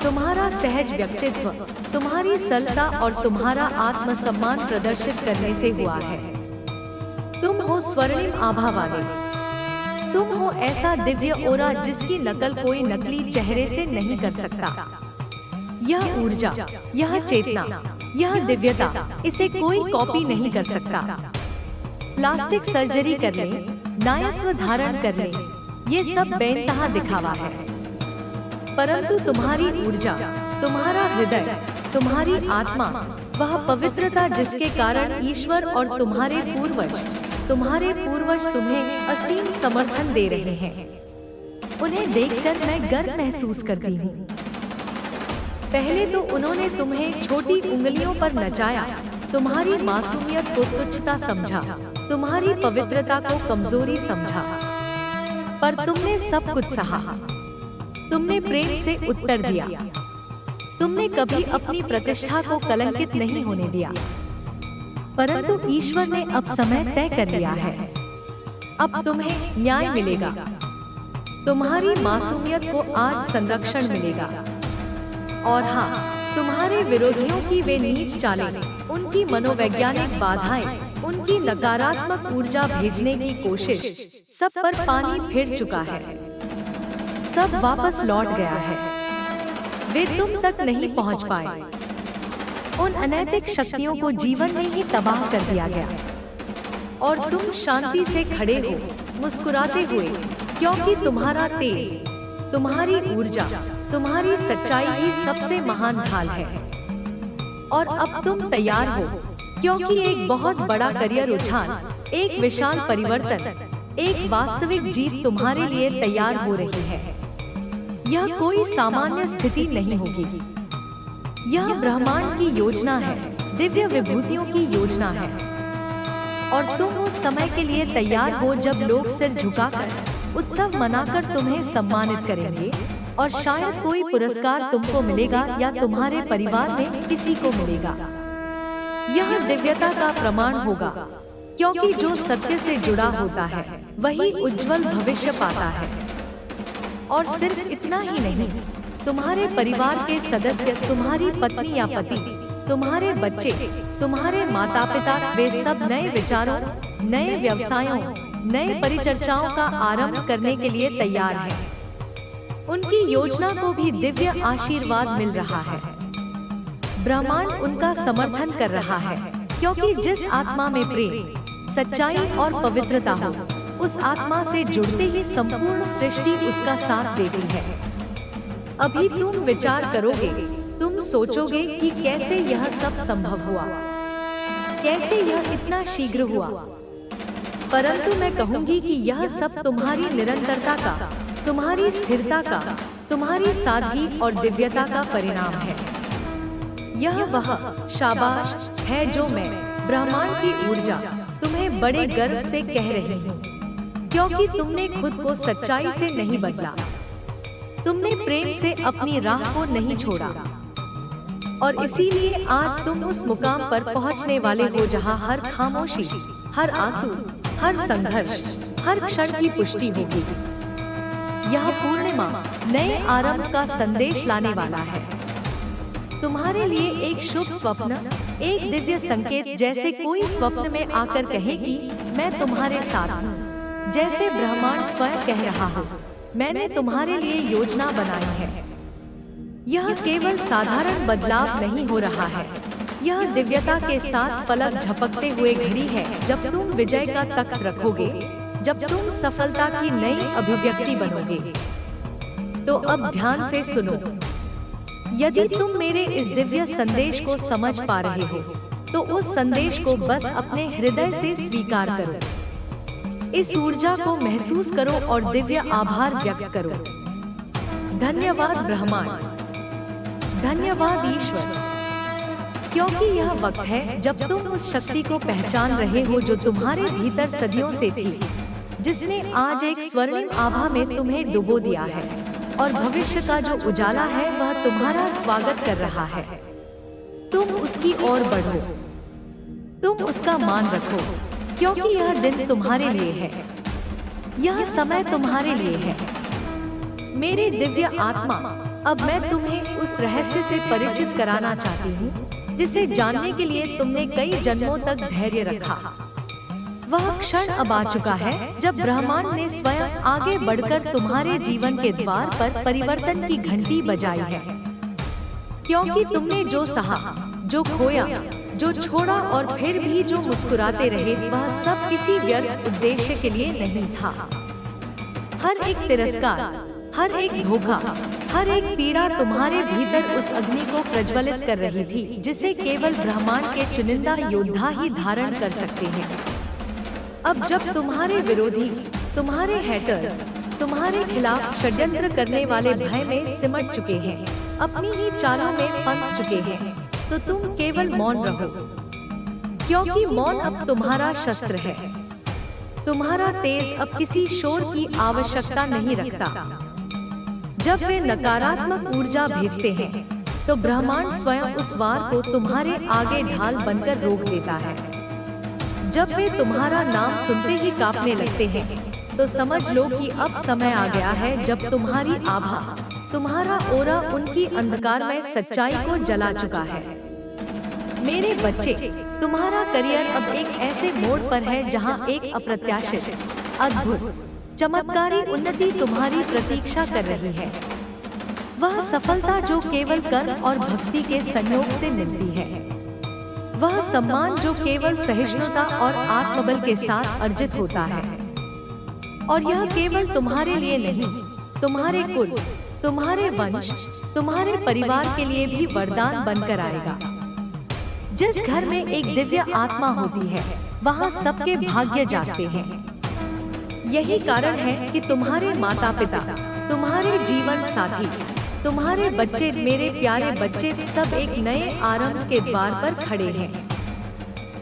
तुम्हारा सहज व्यक्तित्व, तुम्हारी सरलता और तुम्हारा आत्मसम्मान प्रदर्शित करने से हुआ है। तुम हो स्वर्णिम आभा वाले। तुम हो ऐसा दिव्य ओरा जिसकी नकल कोई नकली चेहरे से नहीं कर सकता। यह ऊर्जा, यह चेतना, यह दिव्यता, इसे कोई कॉपी नहीं कर सकता। प्लास्टिक सर्जरी कर ले, नायकत्व धारण कर ले, ये सब बेइंतहा दिखावा है। परंतु तुम्हारी ऊर्जा, तुम्हारा हृदय, तुम्हारी आत्मा, वह पवित्रता जिसके कारण ईश्वर और तुम्हारे पूर्वज तुम्हें असीम समर्थन दे रहे हैं, उन्हें देखकर मैं गर्व महसूस करती हूँ। पहले तो उन्होंने तुम्हें छोटी उंगलियों पर नचाया, तुम्हारी मासूमियत को तुच्छता समझा, तुम्हारी पवित्रता को कमजोरी समझा, पर तुमने सब कुछ सहा। तुमने प्रेम से उत्तर दिया। तुमने कभी अपनी प्रतिष्ठा को कलंकित नहीं होने दिया। परंतु ईश्वर ने अब समय तय कर लिया है। अब तुम्हें न्याय मिलेगा। तुम्हारी मासूमियत को आज संरक्षण मिलेगा। और हाँ, तुम्हारे विरोधियों की वे नीच चालें, उनकी मनोवैज्ञानिक बाधाएं, उनकी नकारात्मक ऊर्जा भेजने की कोशिश सब पर पानी फिर चुका है। सब वापस लौट गया है। वे तुम तक नहीं पहुंच पाए। उन अनैतिक शक्तियों को जीवन में ही तबाह कर दिया गया और तुम शांति से खड़े हो, मुस्कुराते हुए, क्योंकि तुम्हारा तेज, तुम्हारी ऊर्जा, तुम्हारी सच्चाई ही सबसे महान ढाल है। और अब तुम तैयार हो, क्योंकि एक बहुत बड़ा करियर उछाल, एक विशाल परिवर्तन, एक वास्तविक जीत तुम्हारे लिए तैयार हो रही है। यह कोई सामान्य स्थिति नहीं होगी। यह ब्रह्मांड की योजना है, दिव्य विभूतियों की योजना है। और तुम उस समय के लिए तैयार हो जब लोग सिर झुकाकर, उत्सव मनाकर तुम्हें सम्मानित करेंगे और शायद कोई पुरस्कार तुमको मिलेगा या तुम्हारे परिवार में किसी को मिलेगा। यह दिव्यता का प्रमाण होगा, क्योंकि जो सत्य से जुड़ा होता है वही उज्जवल भविष्य पाता है। और सिर्फ इतना ही नहीं, तुम्हारे परिवार के सदस्य, तुम्हारी पत्नी या पति, तुम्हारे बच्चे, तुम्हारे माता पिता, वे सब नए विचारों, नए व्यवसायों, नए परिचर्चाओं का आरंभ करने के लिए तैयार हैं। उनकी योजना को भी दिव्य आशीर्वाद मिल रहा है। ब्रह्मांड उनका समर्थन कर रहा है, क्योंकि जिस आत्मा में प्रेम, सच्चाई और पवित्रता हो, उस आत्मा से जुड़ते ही संपूर्ण सृष्टि उसका साथ देती है। अभी तुम विचार करोगे, तुम सोचोगे कि कैसे यह सब संभव हुआ, कैसे यह इतना शीघ्र हुआ। परंतु मैं कहूंगी कि यह सब तुम्हारी निरंतरता का, तुम्हारी स्थिरता का, तुम्हारी सादगी और दिव्यता का परिणाम है। यह वह शाबाश है जो मैं, ब्रह्मांड की ऊर्जा, तुम्हें बड़े गर्व से कह रही हूँ, क्योंकि तुमने खुद को सच्चाई से नहीं बदला, तुमने प्रेम से अपनी राह को नहीं छोड़ा। और इसीलिए आज तुम उस मुकाम पर पहुंचने वाले हो जहां हर खामोशी, हर आंसू, हर संघर्ष, हर क्षण की पुष्टि होगी। यह पूर्णिमा नए आरंभ का संदेश लाने वाला है। तुम्हारे लिए एक शुभ स्वप्न, एक दिव्य संकेत, जैसे कोई स्वप्न में आकर कहे कि मैं तुम्हारे साथ हूँ, जैसे ब्रह्मांड स्वयं कह रहा हो, मैंने तुम्हारे लिए योजना बनाई है। यह केवल साधारण बदलाव नहीं हो रहा है, यह दिव्यता के साथ पलक झपकते हुए घड़ी है जब तुम विजय का तख्त रखोगे, जब तुम सफलता की नई अभिव्यक्ति बनोगे। तो अब ध्यान से सुनो। यदि तुम मेरे इस दिव्य संदेश को समझ पा रहे हो, तो उस संदेश को बस अपने हृदय से स्वीकार करो। इस ऊर्जा को महसूस करो और दिव्य आभार व्यक्त करो। धन्यवाद ब्रह्मांड, धन्यवाद ईश्वर, क्योंकि यह वक्त है जब तुम उस शक्ति को पहचान रहे हो जो तुम्हारे भीतर सदियों से थी, जिसने आज एक स्वर्णिम आभा में तुम्हें डुबो दिया है। और भविष्य का जो उजाला है वह तुम्हारा स्वागत कर रहा है। तुम उसकी ओर बढ़ो, तुम उसका मान रखो, क्योंकि यह दिन तुम्हारे लिए है, यह समय तुम्हारे लिए है। मेरे दिव्य आत्मा, अब मैं तुम्हें उस रहस्य से परिचित कराना चाहती हूँ जिसे जानने के लिए तुमने कई जन्मों तक धैर्य रखा। वह क्षण अब आ चुका है जब ब्रह्मांड ने स्वयं आगे बढ़कर तुम्हारे जीवन के द्वार पर परिवर्तन की घंटी बजाई है। क्योंकि तुमने जो सहा, जो खोया, जो छोड़ा और फिर भी जो मुस्कुराते रहे, वह सब किसी व्यर्थ उद्देश्य के लिए नहीं था। हर एक तिरस्कार, हर एक धोखा, हर एक पीड़ा तुम्हारे भीतर उस अग्नि को प्रज्वलित कर रही थी जिसे केवल ब्रह्मांड के चुनिंदा योद्धा ही धारण कर सकते हैं। अब जब तुम्हारे विरोधी, तुम्हारे हैटर्स, तुम्हारे खिलाफ षड्यंत्र करने वाले भय में सिमट चुके हैं, अपनी ही चालों में फंस चुके हैं, तो तुम केवल मौन रहो, क्योंकि मौन अब तुम्हारा शस्त्र है। तुम्हारा तेज अब किसी शोर की आवश्यकता नहीं रखता। जब वे नकारात्मक ऊर्जा भेजते हैं, तो ब्रह्मांड स्वयं उस वार को तुम्हारे आगे ढाल बनकर रोक देता है। जब वे तुम्हारा नाम सुनते ही कांपने लगते हैं, तो समझ लो कि अब समय आ गया है जब तुम्हारी आभा, तुम्हारा ओरा उनकी अंधकारमय सच्चाई को जला चुका है। मेरे बच्चे, तुम्हारा करियर अब एक ऐसे मोड़ पर है जहां एक अप्रत्याशित, अद्भुत, चमत्कारी उन्नति तुम्हारी प्रतीक्षा कर रही है। वह सफलता जो केवल कर्म और भक्ति के संयोग से मिलती है, वह सम्मान जो केवल सहिष्णुता और आत्मबल के साथ अर्जित होता है, और यह केवल तुम्हारे लिए नहीं, तुम्हारे कुल, तुम्हारे वंश, तुम्हारे परिवार के लिए भी वरदान बनकर आएगा। जिस घर में एक दिव्य आत्मा होती है, वहाँ सबके भाग्य जागते हैं। यही कारण है कि तुम्हारे माता पिता, तुम्हारे जीवन साथी, तुम्हारे बच्चे, मेरे प्यारे बच्चे, सब एक नए आरंभ के द्वार पर खड़े हैं,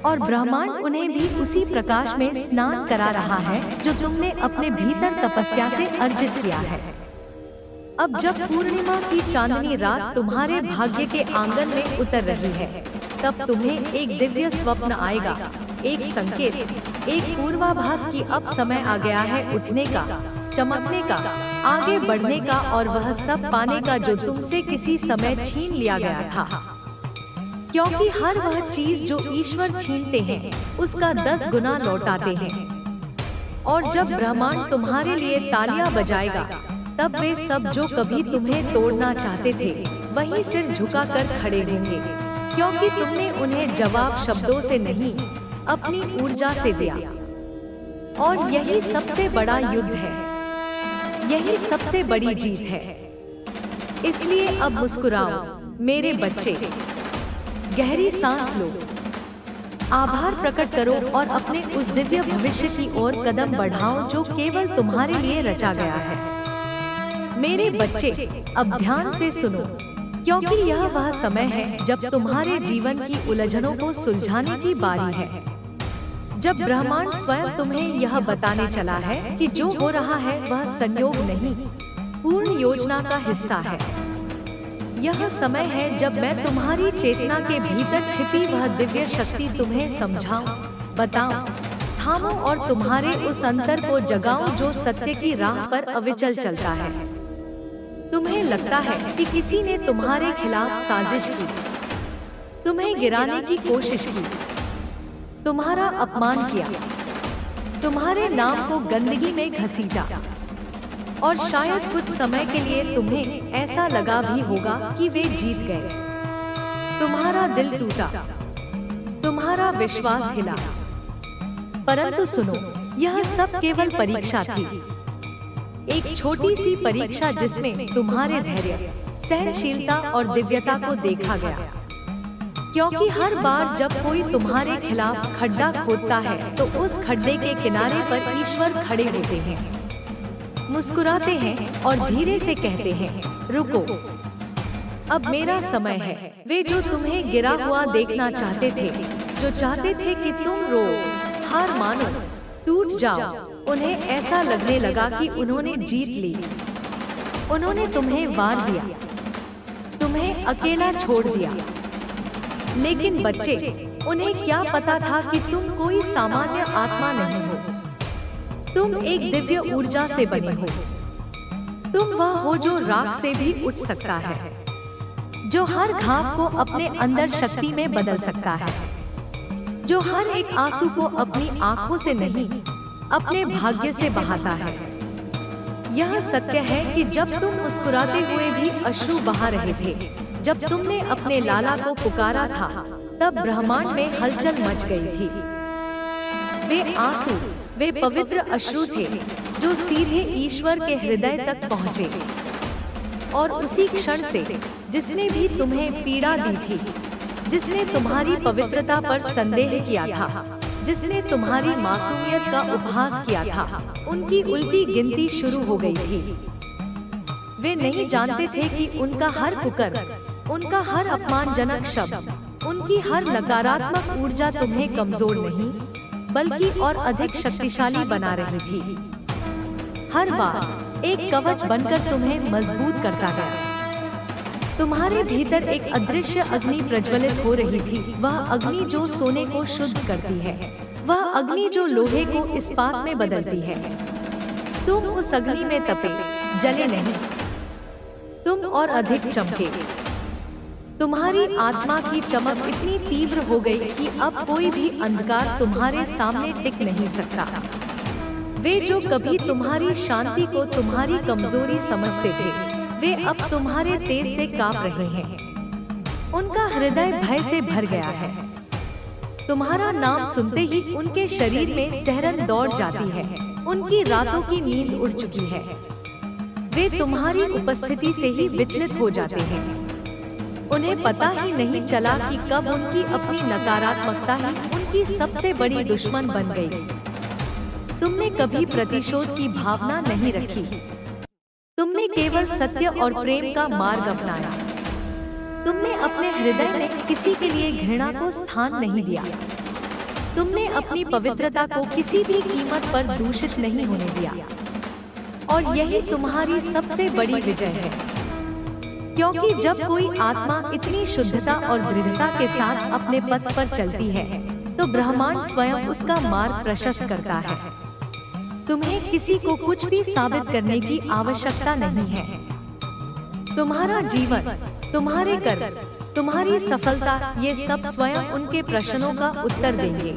और ब्रह्मांड उन्हें भी उसी प्रकाश में स्नान करा रहा है जो तुमने अपने भीतर तपस्या से अर्जित किया है। अब जब पूर्णिमा की चांदनी रात तुम्हारे भाग्य के आंगन में उतर रही है, तब तुम्हें एक दिव्य स्वप्न आएगा, एक संकेत, एक पूर्वाभास कि अब समय आ गया है उठने का, चमकने का, आगे बढ़ने का और वह सब पाने का जो तुमसे किसी समय छीन लिया गया था। क्योंकि हर वह चीज जो ईश्वर छीनते हैं, उसका 10 गुना लौटाते हैं। और जब ब्रह्मांड तुम्हारे लिए तालियां बजाएगा, तब वे सब जो कभी तुम्हें तोड़ना चाहते थे, वहीं सिर झुकाकर खड़े होंगे, क्योंकि तुमने उन्हें जवाब शब्दों से नहीं, अपनी ऊर्जा से दिया। और यही सबसे बड़ा युद्ध है, यही सबसे बड़ी जीत है। इसलिए अब मुस्कुराओ मेरे बच्चे, गहरी सांस लो, आभार प्रकट करो और अपने उस दिव्य भविष्य की ओर कदम बढ़ाओ जो केवल तुम्हारे लिए रचा गया है। मेरे बच्चे, अब ध्यान से सुनो, क्योंकि यह वह समय है जब तुम्हारे जीवन की उलझनों को सुलझाने की बारी है। जब ब्रह्मांड स्वयं तुम्हें यह बताने चला है कि जो हो रहा है वह संयोग नहीं, पूर्ण योजना का हिस्सा है। यह समय है जब मैं तुम्हारी चेतना के भीतर छिपी वह दिव्य शक्ति तुम्हें समझाऊं, बताऊं, थामूं और तुम्हारे उस अंतर को जगाऊं जो सत्य की राह पर अविचल चलता है। तुम्हें लगता है कि किसी ने तुम्हारे खिलाफ साजिश की, तुम्हें गिराने की कोशिश की, तुम्हारा अपमान किया, तुम्हारे नाम को गंदगी में घसीटा, और शायद कुछ समय के लिए तुम्हें ऐसा लगा भी होगा कि वे जीत गए। तुम्हारा दिल टूटा, तुम्हारा विश्वास हिला, परंतु सुनो, यह सब केवल परीक्षा थी, एक छोटी सी परीक्षा जिसमें तुम्हारे धैर्य, सहनशीलता और दिव्यता को देखा गया। क्योंकि हर बार जब कोई तुम्हारे खिलाफ खड्डा खोदता है, तो उस खड्डे के किनारे पर ईश्वर खड़े होते हैं, मुस्कुराते हैं और धीरे से कहते हैं, रुको, अब मेरा समय है। वे जो तुम्हें गिरा हुआ देखना चाहते थे, जो चाहते थे कि तुम रो, हार मानो, टूट जाओ, उन्हें ऐसा लगने लगा कि उन्होंने जीत ली। उन्होंने तुम्हें वार दिया, तुम्हें अकेला छोड़ दिया। लेकिन बच्चे, उन्हें क्या पता था कि तुम कोई सामान्य आत्मा नहीं हो, तुम एक दिव्य ऊर्जा से बने हो। तुम वह हो जो राख से भी उठ सकता है, जो हर घाव को अपने अंदर शक्ति में बदल सकता है, जो हर एक आंसू को अपनी आंखों से नहीं, अपने भाग्य से बहाता है। यह सत्य है कि जब तुम मुस्कुराते हुए भी अश्रु बहा रहे थे, जब तुमने अपने लाला को पुकारा था, तब ब्रह्मांड में हलचल मच गई थी। वे आंसू, वे पवित्र अश्रु थे जो सीधे ईश्वर के हृदय तक पहुँचे। और उसी क्षण से जिसने भी तुम्हें पीड़ा दी थी, जिसने तुम्हारी पवित्रता पर संदेह किया था, जिसने तुम्हारी मासूमियत का उपहास किया था, उनकी उल्टी गिनती शुरू हो गई थी। वे नहीं जानते थे कि उनका हर कुकर्म, उनका हर अपमानजनक शब्द, उनकी हर नकारात्मक ऊर्जा तुम्हें कमजोर नहीं, बल्कि और अधिक शक्तिशाली बना रही थी। हर बार एक कवच बनकर तुम्हें मजबूत करता गया। तुम्हारे भीतर एक अदृश्य अग्नि प्रज्वलित हो रही थी, वह अग्नि जो सोने को शुद्ध करती है, वह अग्नि जो लोहे को इस्पात में बदलती है। तुम उस अग्नि में तपे, जले नहीं, तुम और अधिक चमके। तुम्हारी आत्मा की चमक इतनी तीव्र हो गई कि अब कोई भी अंधकार तुम्हारे सामने टिक नहीं सकता। वे जो कभी तुम्हारी शांति को तुम्हारी कमजोरी समझते थे, वे अब तुम्हारे तेज से कांप रहे हैं। उनका हृदय भय से भर गया है। तुम्हारा नाम सुनते ही उनके शरीर में सिहरन दौड़ जाती है। उनकी रातों की नींद उड़ चुकी है। वे तुम्हारी उपस्थिति से ही विचलित हो जाते हैं। उन्हें पता ही नहीं चला कि कब उनकी अपनी नकारात्मकता ही उनकी सबसे बड़ी दुश्मन बन गई। तुमने कभी प्रतिशोध की भावना नहीं रखी। तुमने केवल सत्य और प्रेम का मार्ग अपनाया। तुमने अपने हृदय में किसी के लिए घृणा को स्थान नहीं दिया। तुमने अपनी पवित्रता को किसी भी कीमत पर दूषित नहीं होने दिया। और यही तुम्हारी सबसे बड़ी विजय है। क्योंकि जब कोई आत्मा इतनी शुद्धता और दृढ़ता के साथ अपने पथ पर चलती है, तो ब्रह्मांड स्वयं उसका मार्ग प्रशस्त करता है। तुम्हें किसी को कुछ भी साबित करने की आवश्यकता नहीं है। तुम्हारा जीवन, तुम्हारे कर्म, तुम्हारी सफलता, ये सब स्वयं उनके प्रश्नों का उत्तर देंगे।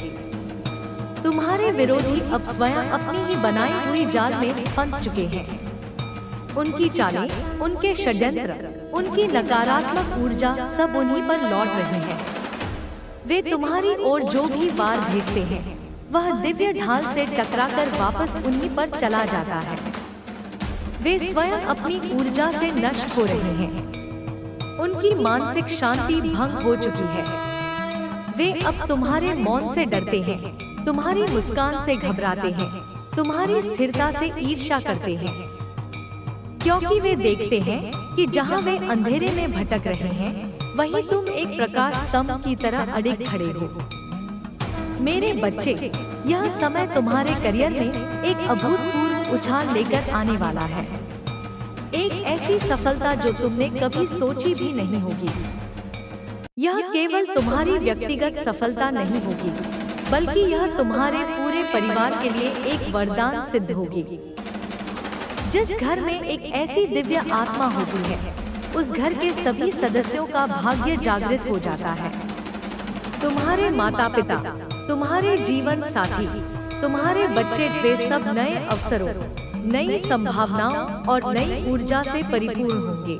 तुम्हारे विरोधी अब स्वयं अपनी ही बनाई हुई जाल में फंस चुके हैं। उनकी चालें, उनके षड्यंत्र, उनकी नकारात्मक ऊर्जा सब उन्हीं पर लौट रही है। वे तुम्हारी ओर जो भी वार भेजते हैं, वह दिव्य ढाल से टकराकर वापस उन्हीं पर चला जाता है। वे स्वयं अपनी ऊर्जा से नष्ट हो रहे हैं। उनकी मानसिक शांति भंग हो चुकी है। वे अब तुम्हारे मौन से डरते हैं, तुम्हारी मुस्कान से घबराते हैं, तुम्हारी स्थिरता से ईर्ष्या करते हैं। क्योंकि वे देखते हैं कि जहां वे अंधेरे में भटक रहे हैं, वहीं तुम एक प्रकाश स्तंभ की तरह अड़िग खड़े हो। मेरे बच्चे, यह समय तुम्हारे करियर में एक अभूतपूर्व उछाल लेकर आने वाला है। एक ऐसी सफलता जो तुमने कभी सोची भी नहीं होगी। यह केवल तुम्हारी व्यक्तिगत सफलता नहीं होगी, बल्कि यह तुम्हारे पूरे परिवार के लिए एक वरदान सिद्ध होगी। जिस घर में एक ऐसी दिव्य आत्मा होती है, उस घर के सभी सदस्यों का भाग्य जागृत हो जाता है। तुम्हारे माता पिता, तुम्हारे जीवन साथी, तुम्हारे बच्चे, वे सब नए अवसरों, नई संभावनाओं और नई ऊर्जा से परिपूर्ण होंगे।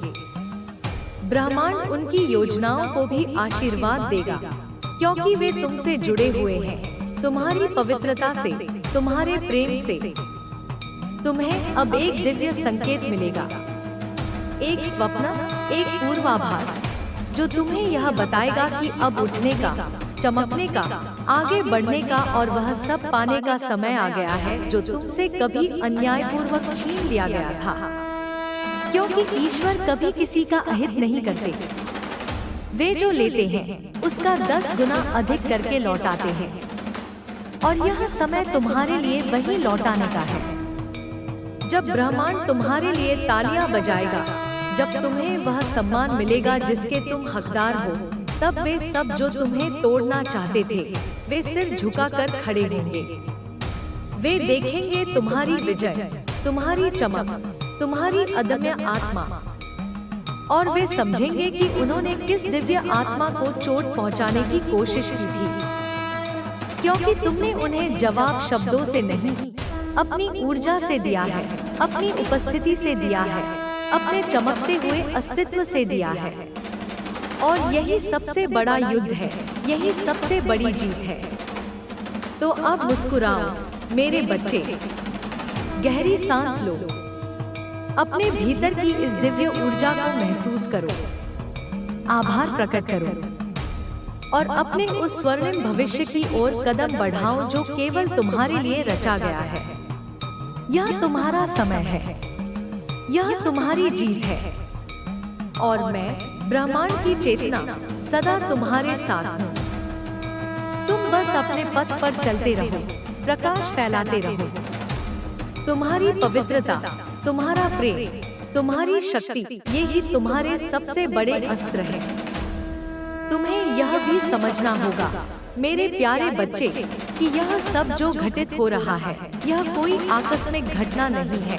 ब्रह्मांड उनकी योजनाओं को भी आशीर्वाद देगा, क्योंकि वे तुमसे जुड़े हुए हैं, तुम्हारी पवित्रता से, तुम्हारे प्रेम से। तुम्हें अब एक दिव्य संकेत मिलेगा, एक स्वप्न, एक पूर्वाभास, जो तुम्हें यह बताएगा कि अब उठने का, चमकने का, आगे बढ़ने का और वह सब पाने का समय आ गया है जो तुमसे कभी अन्यायपूर्वक छीन लिया गया था। क्योंकि ईश्वर कभी किसी का अहित नहीं करते। वे जो लेते हैं उसका 10 गुना अधिक करके लौटाते हैं। और यह समय तुम्हारे लिए वही लौटाने का है। जब ब्रह्मांड तुम्हारे लिए तालियां बजाएगा, जब तुम्हें वह सम्मान मिलेगा जिसके तुम हकदार हो, तब वे सब जो तुम्हें तोड़ना चाहते थे, वे सिर झुकाकर खड़े होंगे। वे देखेंगे तुम्हारी विजय, तुम्हारी चमक, तुम्हारी अदम्य आत्मा, और वे समझेंगे कि उन्होंने किस दिव्य आत्मा को चोट पहुंचाने की कोशिश की थी। क्योंकि तुमने उन्हें जवाब शब्दों से नहीं, अपनी ऊर्जा से दिया है, अपनी उपस्थिति से दिया है, अपने चमकते हुए अस्तित्व से दिया है। और यही सबसे बड़ा युद्ध है, यही सबसे बड़ी जीत है। तो अब मुस्कुराओ मेरे बच्चे, गहरी सांस लो, अपने भीतर की इस दिव्य ऊर्जा को महसूस करो, आभार प्रकट करो और अपने उस स्वर्णिम भविष्य की ओर कदम बढ़ाओ जो केवल तुम्हारे लिए रचा गया है। यह तुम्हारा समय है, यह तुम्हारी जीत है। और मैं, ब्रह्मांड की चेतना, सदा तुम्हारे साथ हूँ। तुम बस अपने पथ पर चलते रहो, प्रकाश फैलाते रहो। तुम्हारी पवित्रता, तुम्हारा प्रेम, तुम्हारी शक्ति, ये ही तुम्हारे सबसे बड़े अस्त्र हैं। तुम्हें यह भी समझना होगा मेरे प्यारे बच्चे कि यह सब जो घटित हो रहा है, यह कोई आकस्मिक घटना नहीं है,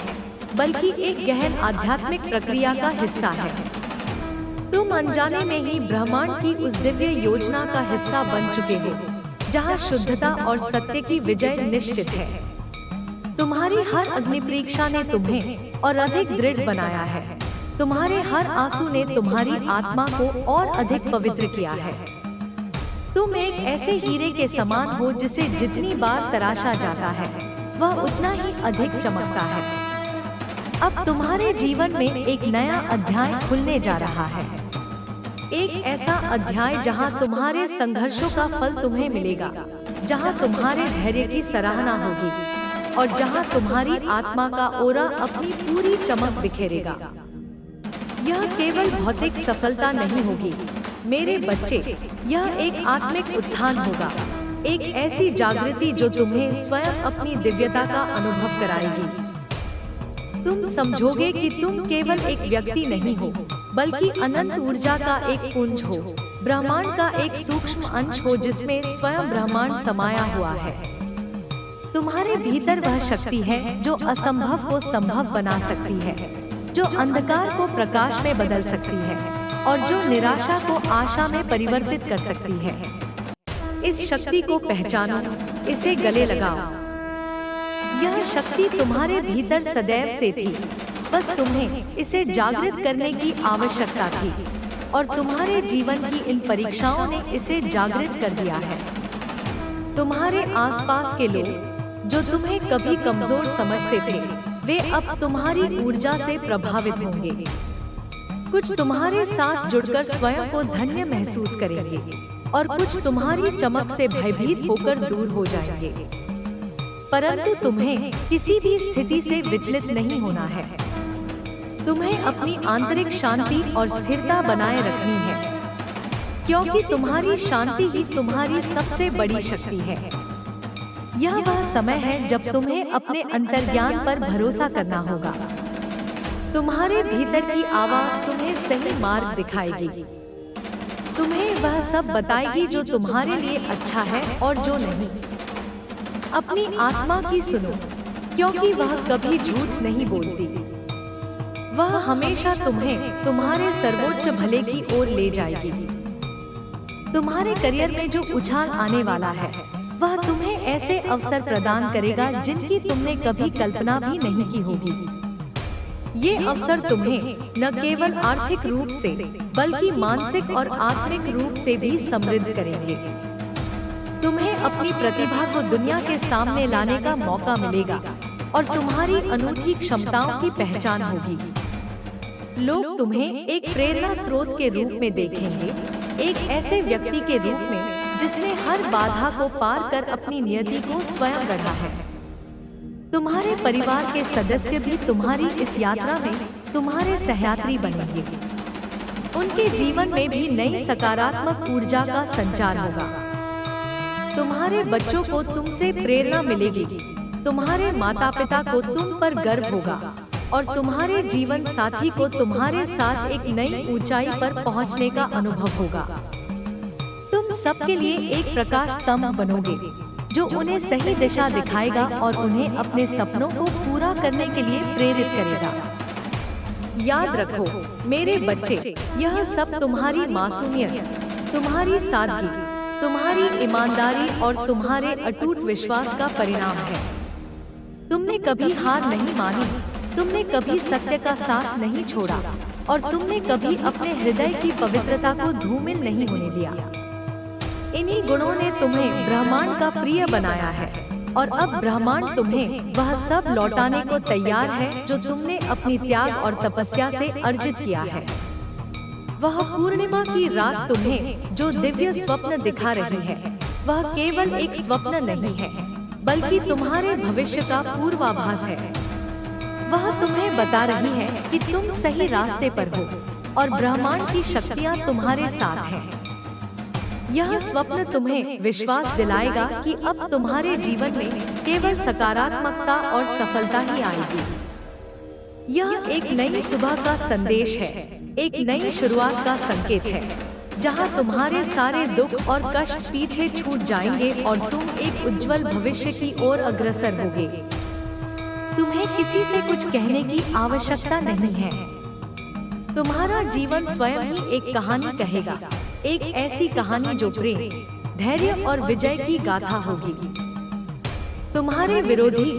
बल्कि एक गहन आध्यात्मिक प्रक्रिया का हिस्सा है। तुम अनजाने में ही ब्रह्मांड की उस दिव्य योजना का हिस्सा बन चुके हो, जहाँ शुद्धता और सत्य की विजय निश्चित है। तुम्हारी हर अग्नि परीक्षा ने तुम्हें और अधिक दृढ़ बनाया है। तुम्हारे हर आंसू ने तुम्हारी आत्मा को और अधिक पवित्र किया है। तुम एक ऐसे हीरे के समान हो जिसे जितनी बार तराशा जाता है वह उतना ही अधिक चमकता है। अब तुम्हारे जीवन में एक नया अध्याय खुलने जा रहा है, एक ऐसा अध्याय जहां तुम्हारे संघर्षों का फल तुम्हें मिलेगा, जहां तुम्हारे धैर्य की सराहना होगी और जहां तुम्हारी आत्मा का ओरा अपनी पूरी चमक बिखेरेगा। यह केवल भौतिक सफलता नहीं होगी मेरे बच्चे, यह एक आत्मिक उत्थान होगा, एक ऐसी जागृति जो तुम्हें स्वयं अपनी दिव्यता का अनुभव कराएगी। तुम समझोगे कि तुम केवल एक व्यक्ति नहीं हो, बल्कि अनंत ऊर्जा का एक पुंज हो, ब्रह्मांड का एक सूक्ष्म अंश हो जिसमें स्वयं ब्रह्मांड समाया हुआ है। तुम्हारे भीतर वह शक्ति है जो असंभव को संभव बना सकती है, जो अंधकार को प्रकाश में बदल सकती है और जो निराशा को आशा में परिवर्तित कर सकती है। इस शक्ति को पहचानो, इसे गले लगाओ। यह शक्ति तुम्हारे भीतर सदैव से थी, बस तुम्हें इसे जागृत करने की आवश्यकता थी और तुम्हारे जीवन की इन परीक्षाओं ने इसे जागृत कर दिया है। तुम्हारे आसपास के लोग जो तुम्हें कभी कमजोर समझते थे, वे अब तुम्हारी ऊर्जा से प्रभावित होंगे। कुछ तुम्हारे साथ जुड़कर स्वयं को धन्य महसूस करेंगे और कुछ तुम्हारी चमक से भयभीत होकर दूर हो जाएंगे। परंतु तुम्हें किसी भी स्थिति से विचलित नहीं होना है। तुम्हें अपनी आंतरिक शांति और स्थिरता बनाए रखनी है, क्योंकि तुम्हारी शांति ही तुम्हारी सबसे बड़ी शक्ति है। यह वह समय है जब तुम्हें अपने अंतर्ज्ञान पर भरोसा करना होगा। तुम्हारे भीतर की आवाज तुम्हें सही मार्ग दिखाएगी, तुम्हें वह सब बताएगी जो तुम्हारे लिए अच्छा है और जो नहीं। अपनी आत्मा की सुनो, क्योंकि वह कभी झूठ नहीं बोलती। वह हमेशा तुम्हें तुम्हारे सर्वोच्च भले की ओर ले जाएगी। तुम्हारे करियर में जो उछाल आने वाला है, वह तुम्हें ऐसे अवसर प्रदान करेगा जिनकी तुमने कभी कल्पना भी नहीं की होगी। ये अवसर तुम्हें न केवल आर्थिक रूप से, बल्कि मानसिक और आत्मिक रूप से भी समृद्ध करेंगे। तुम्हें अपनी प्रतिभा को दुनिया के सामने लाने का मौका मिलेगा और तुम्हारी अनूठी क्षमताओं की पहचान होगी। लोग तुम्हें एक प्रेरणा स्रोत के रूप में देखेंगे, एक ऐसे व्यक्ति के रूप में जिसने हर बाधा को पार कर अपनी नियति को स्वयं गढ़ा है। तुम्हारे परिवार के सदस्य भी तुम्हारी इस यात्रा में तुम्हारे सहयात्री बनेंगे। उनके जीवन में भी नई सकारात्मक ऊर्जा का संचार होगा। तुम्हारे बच्चों को तुमसे प्रेरणा मिलेगी, तुम्हारे माता पिता को तुम पर गर्व होगा और तुम्हारे जीवन साथी को तुम्हारे साथ एक नई ऊंचाई पर पहुंचने का अनुभव होगा। तुम सबके लिए एक प्रकाश स्तंभ बनोगे जो उन्हें सही दिशा दिखाएगा और उन्हें अपने सपनों को पूरा करने के लिए प्रेरित करेगा। याद रखो मेरे बच्चे, यह सब तुम्हारी मासूमियत, तुम्हारी सादगी, तुम्हारी ईमानदारी और तुम्हारे अटूट विश्वास का परिणाम है। तुमने कभी हार नहीं मानी, तुमने कभी सत्य का साथ नहीं छोड़ा और तुमने कभी अपने हृदय की पवित्रता को धूमिल नहीं होने दिया। इन्हीं गुणों ने तुम्हें ब्रह्मांड का प्रिय बनाया है और अब ब्रह्मांड तुम्हें वह सब लौटाने को तैयार है जो तुमने अपनी त्याग और तपस्या से अर्जित किया है। वह पूर्णिमा की रात तुम्हें जो दिव्य स्वप्न दिखा रही है, वह केवल एक स्वप्न नहीं है, बल्कि तुम्हारे भविष्य का पूर्वाभास है। वह तुम्हें बता रही है कि तुम सही रास्ते पर हो और ब्रह्मांड की शक्तियाँ तुम्हारे साथ हैं। यह स्वप्न तुम्हें विश्वास दिलाएगा कि अब तुम्हारे जीवन में केवल सकारात्मकता और सफलता ही आएगी। यह एक नई सुबह का संदेश है, एक नई शुरुआत का संकेत है, जहां तुम्हारे सारे दुख और कष्ट पीछे छूट जाएंगे और तुम एक उज्जवल भविष्य की ओर अग्रसर होगे। तुम्हें किसी से कुछ कहने की आवश्यकता नहीं है। तुम्हारा जीवन स्वयं ही एक कहानी कहेगा, एक ऐसी कहानी जो प्रेम, धैर्य और विजय की गाथा होगी। तुम्हारे विरोधी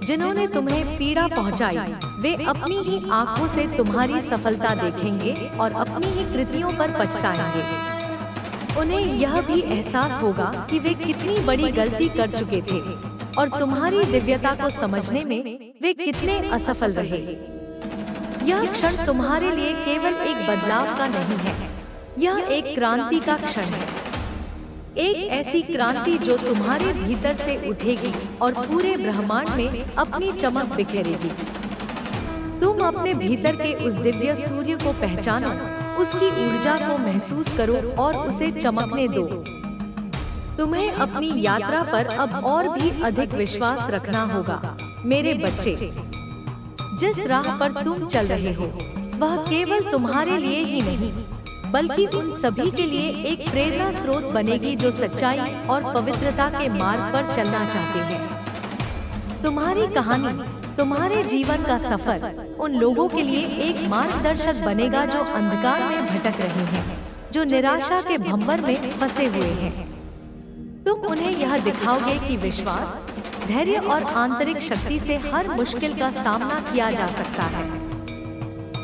जिन्होंने तुम्हें पीड़ा पहुंचाई, वे अपनी ही आंखों से तुम्हारी सफलता देखेंगे और अपनी ही कृतियों पर पछताएंगे। उन्हें यह भी एहसास होगा कि वे कितनी बड़ी गलती कर चुके थे और तुम्हारी दिव्यता को समझने में वे कितने असफल रहे। यह क्षण तुम्हारे लिए केवल एक बदलाव का नहीं है, यह एक क्रांति का क्षण है। एक ऐसी क्रांति जो तुम्हारे भीतर से उठेगी और पूरे ब्रह्मांड में अपनी चमक बिखेरेगी। तुम अपने भीतर के उस दिव्य सूर्य को पहचानो, उसकी ऊर्जा को महसूस करो और उसे चमकने दो। तुम्हें अपनी यात्रा पर अब और भी अधिक विश्वास रखना होगा मेरे बच्चे। जिस राह पर तुम चल रहे हो वह केवल तुम्हारे लिए ही नहीं बल्कि उन सभी के लिए एक प्रेरणा स्रोत बनेगी जो सच्चाई और पवित्रता के मार्ग पर चलना चाहते हैं। तुम्हारी कहानी, तुम्हारे जीवन का सफर उन लोगों के लिए एक मार्गदर्शक बनेगा जो अंधकार में भटक रहे हैं, जो निराशा के भंवर में फंसे हुए हैं। तुम उन्हें यह दिखाओगे कि विश्वास, धैर्य और आंतरिक शक्ति से हर मुश्किल का सामना किया जा सकता है।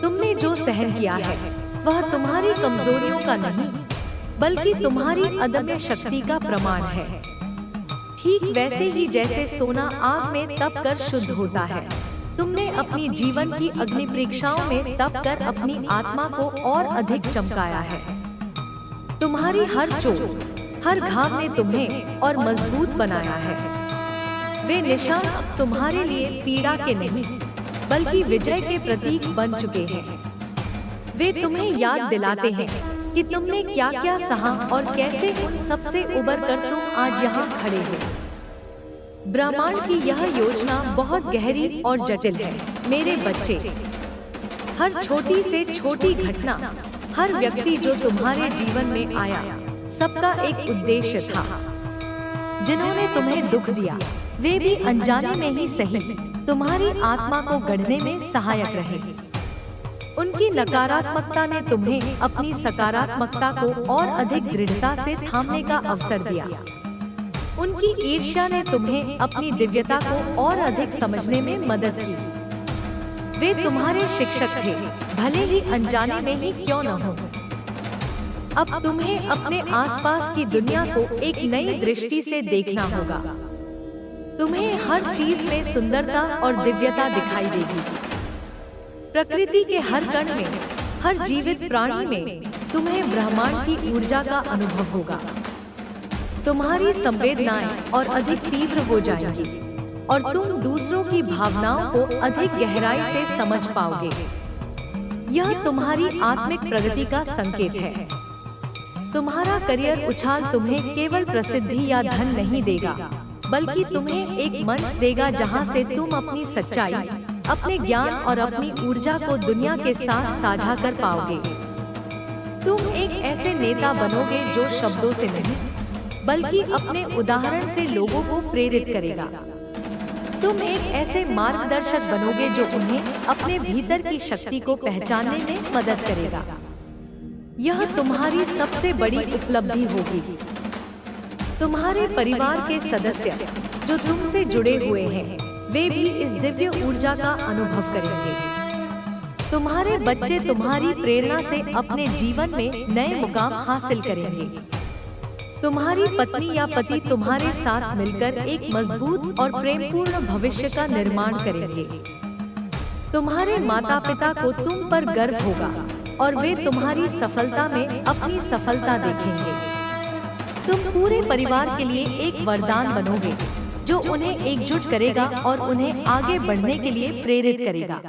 तुमने जो सहन किया है वह तुम्हारी कमजोरियों का नहीं बल्कि तुम्हारी अदम्य शक्ति का प्रमाण है। ठीक वैसे ही जैसे सोना आग में तप कर शुद्ध होता है, तुमने अपनी जीवन की अग्नि परीक्षाओं में तप कर अपनी आत्मा को और अधिक चमकाया है। तुम्हारी हर चोट, हर घाव ने तुम्हें और मजबूत बनाया है। वे निशान अब तुम्हारे लिए पीड़ा के नहीं बल्कि विजय के प्रतीक बन चुके हैं। वे तुम्हें याद दिलाते हैं कि तुमने क्या क्या सहा और कैसे उन सब से उबर कर तुम आज यहाँ खड़े हो। ब्रह्मांड की यह योजना बहुत गहरी और जटिल है मेरे बच्चे। हर छोटी से छोटी घटना, हर व्यक्ति जो तुम्हारे जीवन में आया, सबका एक उद्देश्य था। जिन्होंने तुम्हें दुख दिया वे भी अनजाने में ही सही तुम्हारी आत्मा को गढ़ने में सहायक रहे। उनकी नकारात्मकता ने तुम्हें अपनी सकारात्मकता को और अधिक दृढ़ता से थामने का अवसर दिया। उनकी ईर्ष्या ने तुम्हें अपनी दिव्यता को और अधिक समझने में मदद की। वे तुम्हारे शिक्षक थे, भले ही अनजाने में ही क्यों न हो। अब तुम्हें अपने आसपास की दुनिया को एक नई दृष्टि से देखना होगा। तुम्हें हर चीज में सुंदरता और दिव्यता दिखाई देगी। प्रकृति के हर कण में, हर जीवित प्राणी में तुम्हें ब्रह्मांड की ऊर्जा का अनुभव होगा। तुम्हारी संवेदनाएं और अधिक तीव्र हो जाएंगी और तुम दूसरों की भावनाओं को अधिक गहराई से समझ पाओगे। यह तुम्हारी आत्मिक प्रगति का संकेत है। तुम्हारा करियर उछाल तुम्हें केवल प्रसिद्धि या धन नहीं देगा बल्कि तुम्हें एक मंच देगा जहां से तुम अपनी सच्चाई, अपने ज्ञान और अपनी ऊर्जा को दुनिया के साथ साझा कर पाओगे। तुम एक ऐसे नेता बनोगे जो शब्दों से नहीं बल्कि अपने उदाहरण से लोगों को प्रेरित करेगा। तुम एक ऐसे मार्गदर्शक बनोगे जो उन्हें अपने भीतर की शक्ति को पहचानने में मदद करेगा। यह तुम्हारी सबसे बड़ी उपलब्धि होगी। तुम्हारे परिवार के सदस्य जो तुमसे जुड़े हुए हैं वे भी इस दिव्य ऊर्जा का अनुभव करेंगे। तुम्हारे बच्चे तुम्हारी प्रेरणा से अपने जीवन में नए मुकाम हासिल करेंगे। तुम्हारी पत्नी या पति तुम्हारे साथ मिलकर एक मजबूत और प्रेमपूर्ण भविष्य का निर्माण करेंगे। तुम्हारे माता पिता को तुम पर गर्व होगा और वे तुम्हारी सफलता में अपनी सफलता देखेंगे। तुम पूरे परिवार के लिए एक वरदान बनोगे जो उन्हें एकजुट करेगा और उन्हें आगे बढ़ने के लिए प्रेरित करेगा।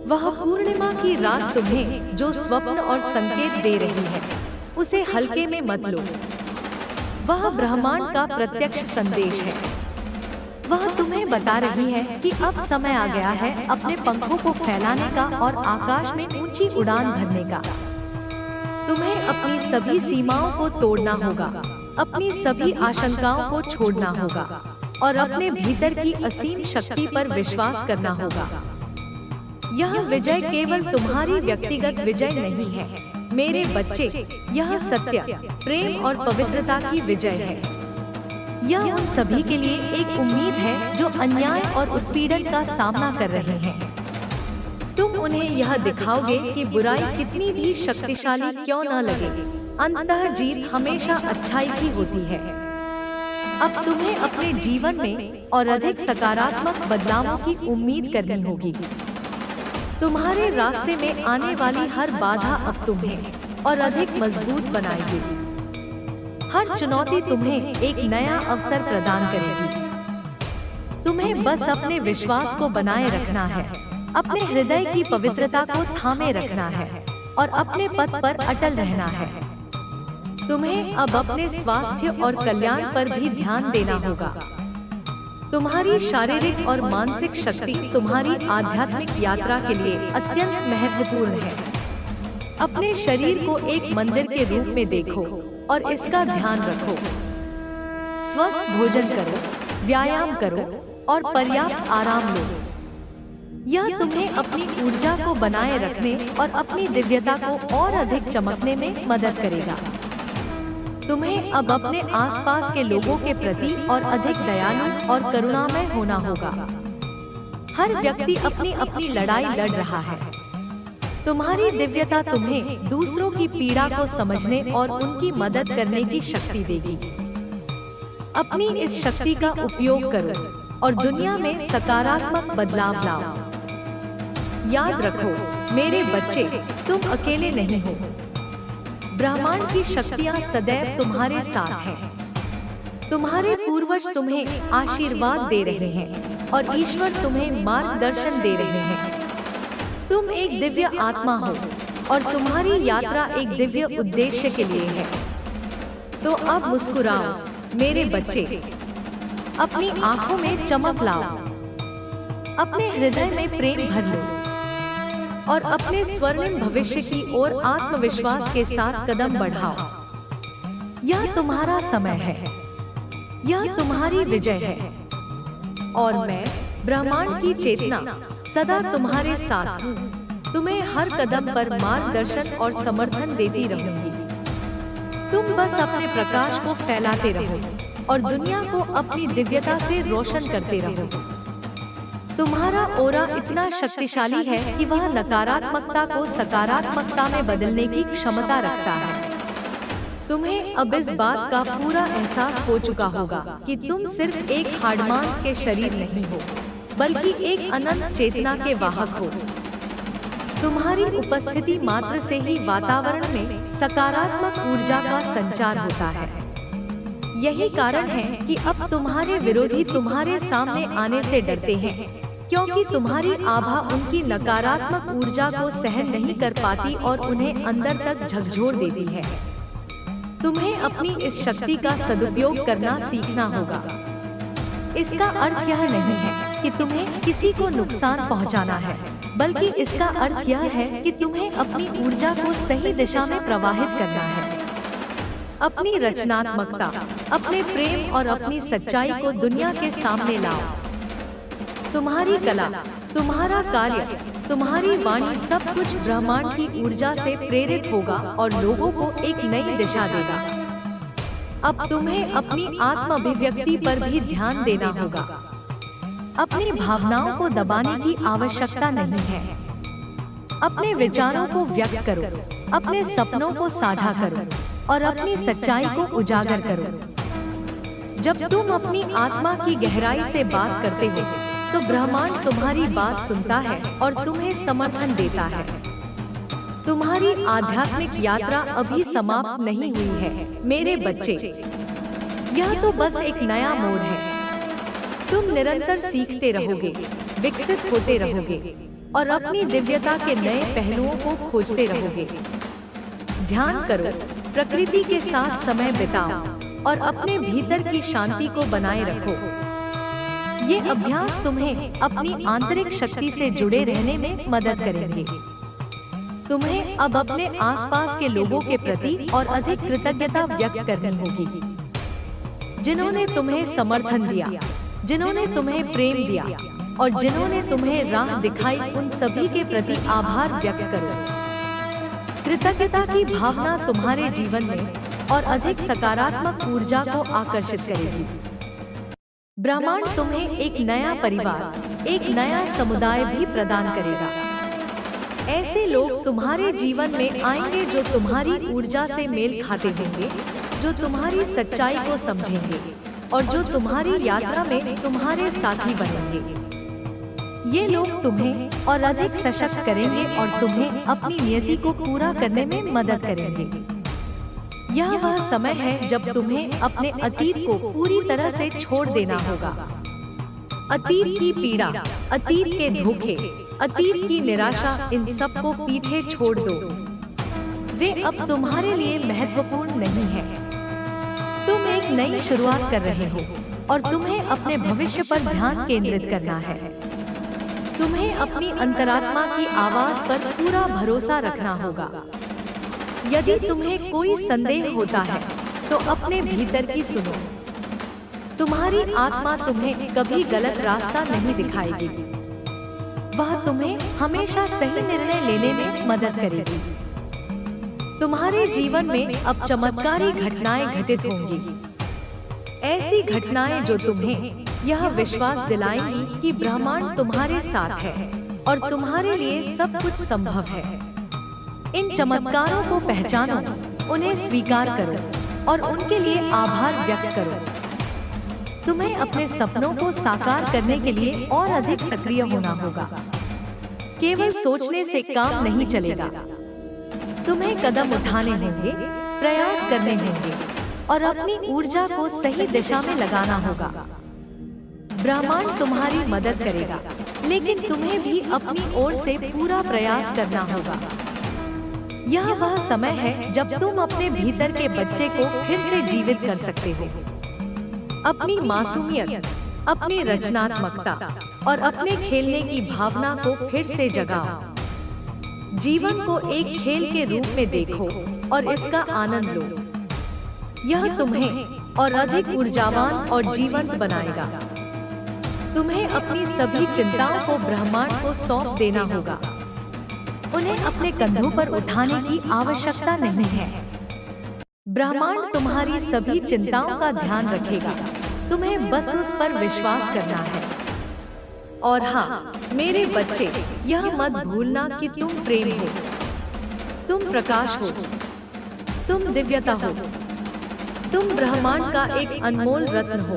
वह पूर्णिमा की रात तुम्हें जो स्वप्न और संकेत दे रही है उसे हल्के में मत लो। वह ब्रह्मांड का प्रत्यक्ष संदेश है। वह तुम्हें बता रही है कि अब समय आ गया है अपने पंखों को फैलाने का और आकाश में ऊंची उड़ान भरने का। तुम्हें अपनी सभी सीमाओं को तोड़ना होगा, अपनी सभी आशंकाओं को छोड़ना होगा और अपने भीतर की असीम शक्ति पर विश्वास करना होगा। यह विजय केवल तुम्हारी व्यक्तिगत विजय नहीं है मेरे बच्चे, यह सत्य, प्रेम और पवित्रता की विजय है। यह उन सभी के लिए एक उम्मीद है जो अन्याय और उत्पीड़न का सामना कर रहे हैं। तुम उन्हें यह दिखाओगे कि बुराई कितनी भी शक्तिशाली क्यों न लगे, अंततः जीत हमेशा अच्छाई की होती है। अब तुम्हें अपने जीवन में और अधिक सकारात्मक बदलावों की उम्मीद करनी होगी। तुम्हारे रास्ते में आने वाली हर बाधा अब तुम्हें और अधिक मजबूत बनाएगी। हर चुनौती तुम्हें एक नया अवसर प्रदान करेगी। तुम्हें बस अपने विश्वास को बनाए रखना है, अपने हृदय की पवित्रता को थामे रखना है और अपने पथ पर अटल रहना है। तुम्हें अब अपने स्वास्थ्य और कल्याण पर भी ध्यान देना होगा। तुम्हारी शारीरिक और मानसिक शक्ति तुम्हारी आध्यात्मिक यात्रा के लिए अत्यंत महत्वपूर्ण है। अपने शरीर को एक मंदिर के रूप में देखो और इसका ध्यान रखो। स्वस्थ भोजन करो, व्यायाम करो और पर्याप्त आराम लो। यह तुम्हें अपनी ऊर्जा को बनाए रखने और अपनी दिव्यता को और अधिक चमकने में मदद करेगा। तुम्हें अब अपने आसपास के लोगों के प्रति और अधिक दयालु और करुणामय होना होगा। हर व्यक्ति अपनी अपनी लड़ाई लड़ रहा है। तुम्हारी दिव्यता तुम्हें दूसरों की पीड़ा को समझने और उनकी मदद करने की शक्ति देगी। अपनी इस शक्ति का उपयोग करो और दुनिया में सकारात्मक बदलाव लाओ। याद रखो मेरे बच्चे, तुम अकेले नहीं हो। ब्रह्मांड की शक्तियाँ सदैव तुम्हारे साथ हैं। तुम्हारे पूर्वज तुम्हें आशीर्वाद दे रहे हैं और ईश्वर तुम्हें मार्गदर्शन दे रहे हैं। तुम एक दिव्य आत्मा हो और तुम्हारी यात्रा एक दिव्य उद्देश्य के लिए है। तो अब मुस्कुराओ मेरे बच्चे, अपनी आंखों में चमक लाओ, अपने हृदय में प्रेम भर लो और अपने स्वर्णिम भविष्य की ओर आत्मविश्वास के साथ कदम बढ़ाओ। यह तुम्हारा समय है, यह तुम्हारी विजय है और मैं ब्रह्मांड की चेतना सदा तुम्हारे साथ हूँ। तुम्हें हर कदम पर मार्गदर्शन और समर्थन देती रहूंगी। तुम बस अपने प्रकाश को फैलाते रहो और दुनिया को अपनी दिव्यता से रोशन करते रहो। तुम्हारा ओरा इतना शक्तिशाली है कि वह नकारात्मकता को सकारात्मकता में बदलने की क्षमता रखता है। तुम्हें अब इस बात का पूरा एहसास हो चुका होगा कि तुम सिर्फ एक हाड़मांस के शरीर नहीं हो, बल्कि एक अनंत चेतना के वाहक हो। तुम्हारी उपस्थिति मात्र से ही वातावरण में सकारात्मक ऊर्जा का संचार होता है। यही कारण है कि अब तुम्हारे विरोधी तुम्हारे सामने आने से डरते हैं, क्योंकि तुम्हारी आभा उनकी नकारात्मक ऊर्जा को सहन नहीं कर पाती और उन्हें अंदर तक झकझोर देती है। तुम्हें अपनी इस शक्ति का सदुपयोग करना सीखना होगा। इसका अर्थ यह नहीं है कि तुम्हें किसी को नुकसान पहुंचाना है, बल्कि इसका अर्थ यह है कि तुम्हें अपनी ऊर्जा को सही दिशा में प्रवाहित करना है। अपनी रचनात्मकता, अपने प्रेम और अपनी सच्चाई को दुनिया के सामने लाओ। तुम्हारी कला, तुम्हारा कार्य, तुम्हारी वाणी सब कुछ ब्रह्मांड की ऊर्जा से प्रेरित होगा और लोगों को एक नई दिशा देगा। अब तुम्हें अपनी आत्म अभिव्यक्ति पर भी ध्यान देना होगा। अपनी भावनाओं को दबाने की आवश्यकता नहीं है। अपने विचारों को व्यक्त करो, अपने सपनों को साझा करो और अपनी सच्चाई को उजागर करो। जब तुम अपनी आत्मा की गहराई से बात करते हो, तो ब्रह्मांड तुम्हारी बात सुनता है और तुम्हें समर्थन देता है। तुम्हारी आध्यात्मिक यात्रा अभी समाप्त नहीं हुई है मेरे बच्चे। यह तो बस एक नया मोड़ है। तुम निरंतर सीखते रहोगे, विकसित होते रहोगे और अपनी दिव्यता के नए पहलुओं को खोजते रहोगे। ध्यान करो, प्रकृति के साथ समय बिताओ और अपने भीतर की शांति को बनाए रखो। ये अभ्यास तुम्हें अपनी आंतरिक शक्ति से जुड़े रहने में मदद करेंगे। तुम्हें अब अपने आसपास के लोगों के प्रति और अधिक कृतज्ञता व्यक्त करनी होगी, जिन्होंने तुम्हें समर्थन दिया, जिन्होंने तुम्हें प्रेम दिया और जिन्होंने तुम्हें राह दिखाई उन सभी के प्रति आभार व्यक्त करो। कृतज्ञता की भावना तुम्हारे जीवन में और अधिक सकारात्मक ऊर्जा को आकर्षित करेगी। ब्रह्मांड तुम्हें एक नया परिवार, एक नया समुदाय भी प्रदान करेगा। ऐसे लोग तुम्हारे जीवन में आएंगे जो तुम्हारी ऊर्जा से मेल खाते होंगे, जो तुम्हारी सच्चाई को समझेंगे और जो तुम्हारी यात्रा में तुम्हारे साथी बनेंगे। ये लोग तुम्हें और अधिक सशक्त करेंगे और तुम्हें अपनी नियति को पूरा करने में मदद करेंगे। यह वह समय है जब तुम्हें अपने अतीत को पूरी तरह से छोड़ देना होगा। अतीत की पीड़ा, अतीत के धोखे, अतीत की निराशा, इन सब को पीछे छोड़ दो। वे अब तुम्हारे लिए महत्वपूर्ण नहीं है। तुम एक नई शुरुआत कर रहे हो और तुम्हें अपने भविष्य पर ध्यान केंद्रित करना है। तुम्हें अपनी अंतरात्मा की आवाज पर पूरा भरोसा रखना होगा। यदि तुम्हें कोई संदेह होता है तो अपने भीतर की सुनो। तुम्हारी आत्मा तुम्हें कभी गलत रास्ता नहीं दिखाएगी। वह तुम्हें हमेशा सही निर्णय लेने में मदद करेगी। तुम्हारे जीवन में अब चमत्कारी घटनाएं घटित होंगी। ऐसी घटनाएं जो तुम्हें यह विश्वास दिलाएंगी कि ब्रह्मांड तुम्हारे साथ है और तुम्हारे लिए सब कुछ संभव है। इन चमत्कारों को पहचानो, उन्हें स्वीकार करो और उनके लिए आभार व्यक्त करो। तुम्हें अपने सपनों को साकार करने के लिए और अधिक सक्रिय होना होगा। केवल सोचने से काम नहीं चलेगा। तुम्हें कदम उठाने होंगे, प्रयास करने होंगे और अपनी ऊर्जा को सही दिशा में लगाना होगा। ब्रह्मांड तुम्हारी मदद करेगा, लेकिन तुम्हें भी अपनी ओर से पूरा प्रयास करना होगा। यह वह समय है जब तुम अपने भीतर के बच्चे को फिर से जीवित कर सकते हो। अपनी मासूमियत, अपनी रचनात्मकता और अपने खेलने की भावना को फिर से जगाओ। जीवन को एक खेल के रूप में देखो और इसका आनंद लो। यह तुम्हें और अधिक ऊर्जावान और जीवंत बनाएगा। तुम्हें अपनी सभी चिंताओं को ब्रह्मांड को सौंप देना होगा। उन्हें अपने कंधों पर उठाने की आवश्यकता नहीं है। ब्रह्मांड तुम्हारी सभी चिंताओं का ध्यान रखेगा। तुम्हें बस उस पर विश्वास करना है। और हाँ, मेरे बच्चे, यह मत भूलना कि तुम प्रेम हो, तुम प्रकाश हो, तुम दिव्यता हो, तुम ब्रह्मांड का एक अनमोल रत्न हो।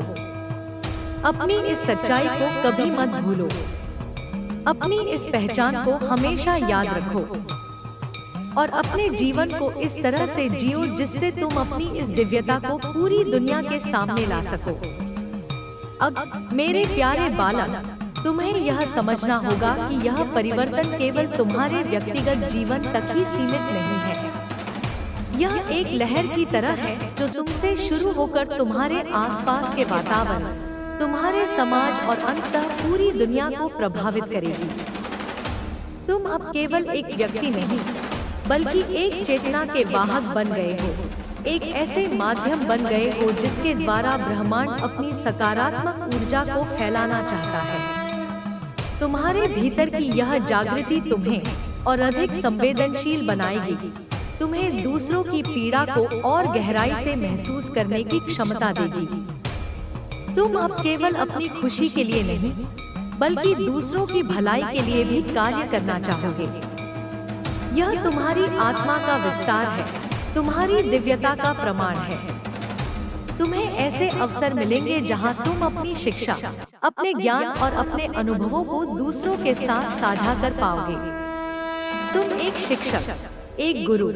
अपनी इस सच्चाई को कभी मत भूलो। अपनी इस पहचान को हमेशा याद रखो और अपने जीवन को इस तरह से जियो जिससे तुम अपनी इस दिव्यता को पूरी दुनिया के सामने ला सको। अब मेरे प्यारे बालक, तुम्हें यह समझना होगा कि यह परिवर्तन केवल तुम्हारे व्यक्तिगत जीवन तक ही सीमित नहीं है। यह एक लहर की तरह है जो तुमसे शुरू होकर तुम्हारे आसपास के वातावरण, तुम्हारे समाज और अंततः पूरी दुनिया को प्रभावित करेगी। तुम अब केवल एक व्यक्ति नहीं, बल्कि एक चेतना के वाहक बन गए हो। एक ऐसे माध्यम बन गए हो जिसके द्वारा ब्रह्मांड अपनी सकारात्मक ऊर्जा को फैलाना चाहता है। तुम्हारे भीतर की यह जागृति तुम्हें और अधिक संवेदनशील बनाएगी। तुम्हें दूसरों की पीड़ा को और गहराई से महसूस करने की क्षमता देगी। तुम अब केवल अपनी खुशी के लिए नहीं, बल्कि दूसरों की भलाई के लिए भी कार्य करना चाहोगे। यह तुम्हारी आत्मा का विस्तार है, तुम्हारी दिव्यता का प्रमाण है। तुम्हें ऐसे अवसर मिलेंगे जहां तुम अपनी शिक्षा, अपने ज्ञान और अपने अनुभवों को दूसरों के साथ साझा कर पाओगे। तुम एक शिक्षक, एक गुरु,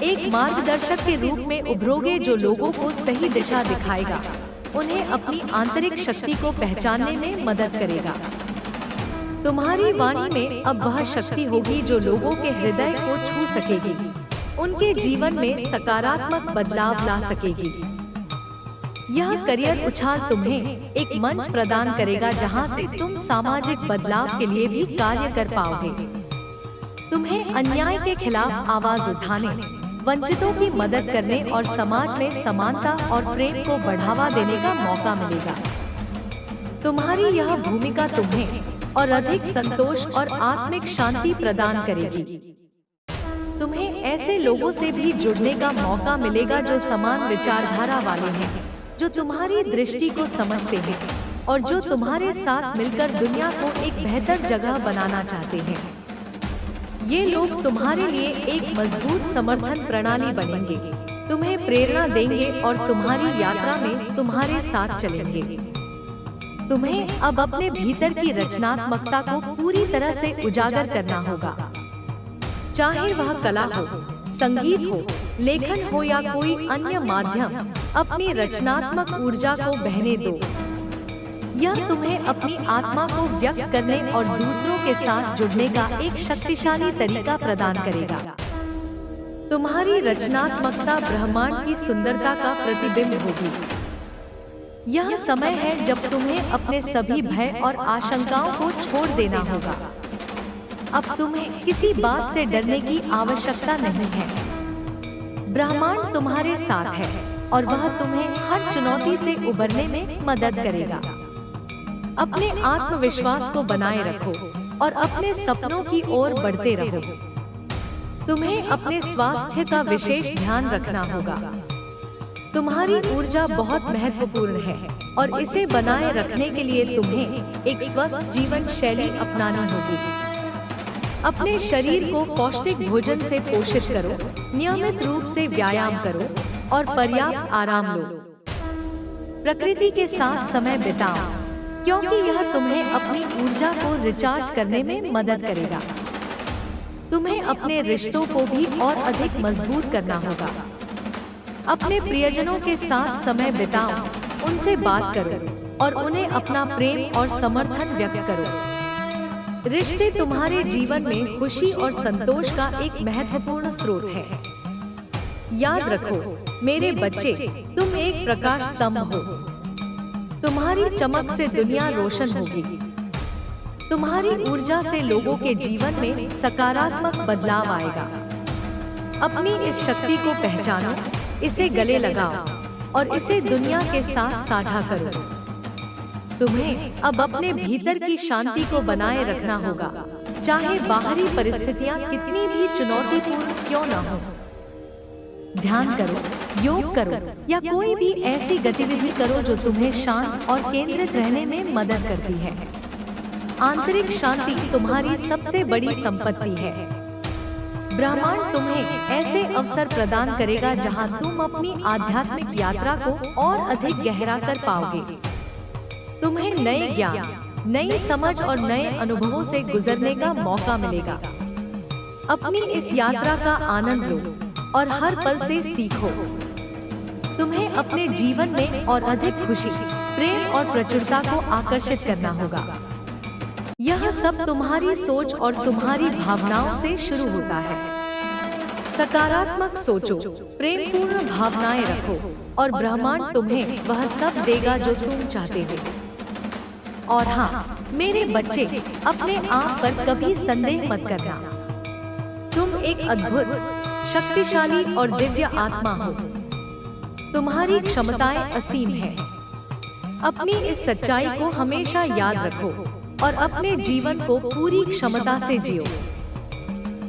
एक मार्गदर्शक के रूप में उभरोगे जो लोगों को सही दिशा दिखाएगा, उन्हें अपनी आंतरिक शक्ति को पहचानने में मदद करेगा। तुम्हारी वाणी में अब वह शक्ति होगी जो लोगों के हृदय को छू सकेगी, उनके जीवन में सकारात्मक बदलाव ला सकेगी। यह करियर उछाल तुम्हें एक मंच प्रदान करेगा जहां से तुम सामाजिक बदलाव के लिए भी कार्य कर पाओगे। तुम्हें अन्याय के खिलाफ आवाज उठाने, वंचितों की मदद करने और समाज में समानता और प्रेम को बढ़ावा देने का मौका मिलेगा। तुम्हारी यह भूमिका तुम्हें और अधिक संतोष और आत्मिक शांति प्रदान करेगी। तुम्हें ऐसे लोगों से भी जुड़ने का मौका मिलेगा जो समान विचारधारा वाले हैं, जो तुम्हारी दृष्टि को समझते हैं और जो तुम्हारे साथ मिलकर दुनिया को एक बेहतर जगह बनाना चाहते हैं। ये लोग तुम्हारे लिए एक मजबूत समर्थन प्रणाली बनेंगे, तुम्हें प्रेरणा देंगे और तुम्हारी यात्रा में तुम्हारे साथ चलेंगे। तुम्हें अब अपने भीतर की रचनात्मकता को पूरी तरह से उजागर करना होगा। चाहे वह कला हो, संगीत हो, लेखन हो या कोई अन्य माध्यम, अपनी रचनात्मक ऊर्जा को बहने दो। यह तुम्हें अपनी आत्मा को व्यक्त करने और दूसरों के साथ जुड़ने का एक शक्तिशाली तरीका प्रदान करेगा। तुम्हारी रचनात्मकता ब्रह्मांड की सुंदरता का प्रतिबिंब होगी। यह समय है जब तुम्हें अपने सभी भय और आशंकाओं को छोड़ देना होगा। अब तुम्हें किसी बात से डरने की आवश्यकता नहीं है। ब्रह्मांड तुम्हारे साथ है और वह तुम्हें हर चुनौती से उबरने में मदद करेगा। अपने आत्मविश्वास को बनाए रखो और अपने सपनों की ओर बढ़ते रहो। तुम्हें अपने स्वास्थ्य का विशेष ध्यान रखना होगा। तुम्हारी ऊर्जा बहुत महत्वपूर्ण है और इसे बनाए रखने के लिए तुम्हें एक स्वस्थ जीवन शैली अपनानी होगी। अपने शरीर को पौष्टिक भोजन से पोषित करो, नियमित रूप से व्यायाम करो और पर्याप्त आराम लो। प्रकृति के साथ समय बिताओ, क्योंकि यह तुम्हें अपनी ऊर्जा को रिचार्ज करने में मदद करेगा। तुम्हें अपने रिश्तों को भी और अधिक मजबूत करना होगा। अपने प्रियजनों के साथ समय बिताओ, उनसे बात करो और उन्हें अपना प्रेम और समर्थन व्यक्त करो। रिश्ते तुम्हारे जीवन में खुशी और संतोष का एक महत्वपूर्ण स्रोत है। याद रखो मेरे बच्चे, तुम एक प्रकाश स्तंभ हो। तुम्हारी चमक से दुनिया रोशन होगी। तुम्हारी ऊर्जा से लोगों के जीवन में सकारात्मक बदलाव आएगा। अपनी इस शक्ति को पहचानो, इसे गले लगाओ और इसे दुनिया के साथ साझा करो। तुम्हें अब अपने भीतर की शांति को बनाए रखना होगा, चाहे बाहरी परिस्थितियां कितनी भी चुनौतीपूर्ण क्यों न हो। ध्यान करो, योग करो या कोई भी ऐसी गतिविधि करो जो तुम्हें शांत और केंद्रित रहने में मदद करती है। आंतरिक शांति तुम्हारी सबसे बड़ी संपत्ति है। ब्रह्मांड तुम्हें ऐसे अवसर प्रदान करेगा जहां तुम अपनी आध्यात्मिक यात्रा को और अधिक गहरा कर पाओगे। तुम्हें नए ज्ञान, नई समझ और नए अनुभवों से गुजरने का मौका मिलेगा। अपनी इस यात्रा का आनंद लो और हर पल से सीखो। तुम्हें अपने जीवन में और अधिक खुशी, प्रेम और प्रचुरता को आकर्षित करना होगा। यह सब तुम्हारी सोच और तुम्हारी भावनाओं से शुरू होता है। सकारात्मक सोचो, प्रेमपूर्ण भावनाएं रखो और ब्रह्मांड तुम्हें वह सब देगा जो तुम चाहते हो। और हाँ मेरे बच्चे, अपने आप पर कभी संदेह मत करना। तुम एक अद्भुत, शक्तिशाली और दिव्य आत्मा हो। तुम्हारी क्षमताएं असीम हैं। अपनी इस सच्चाई को हमेशा याद रखो और अपने जीवन को पूरी क्षमता से जियो।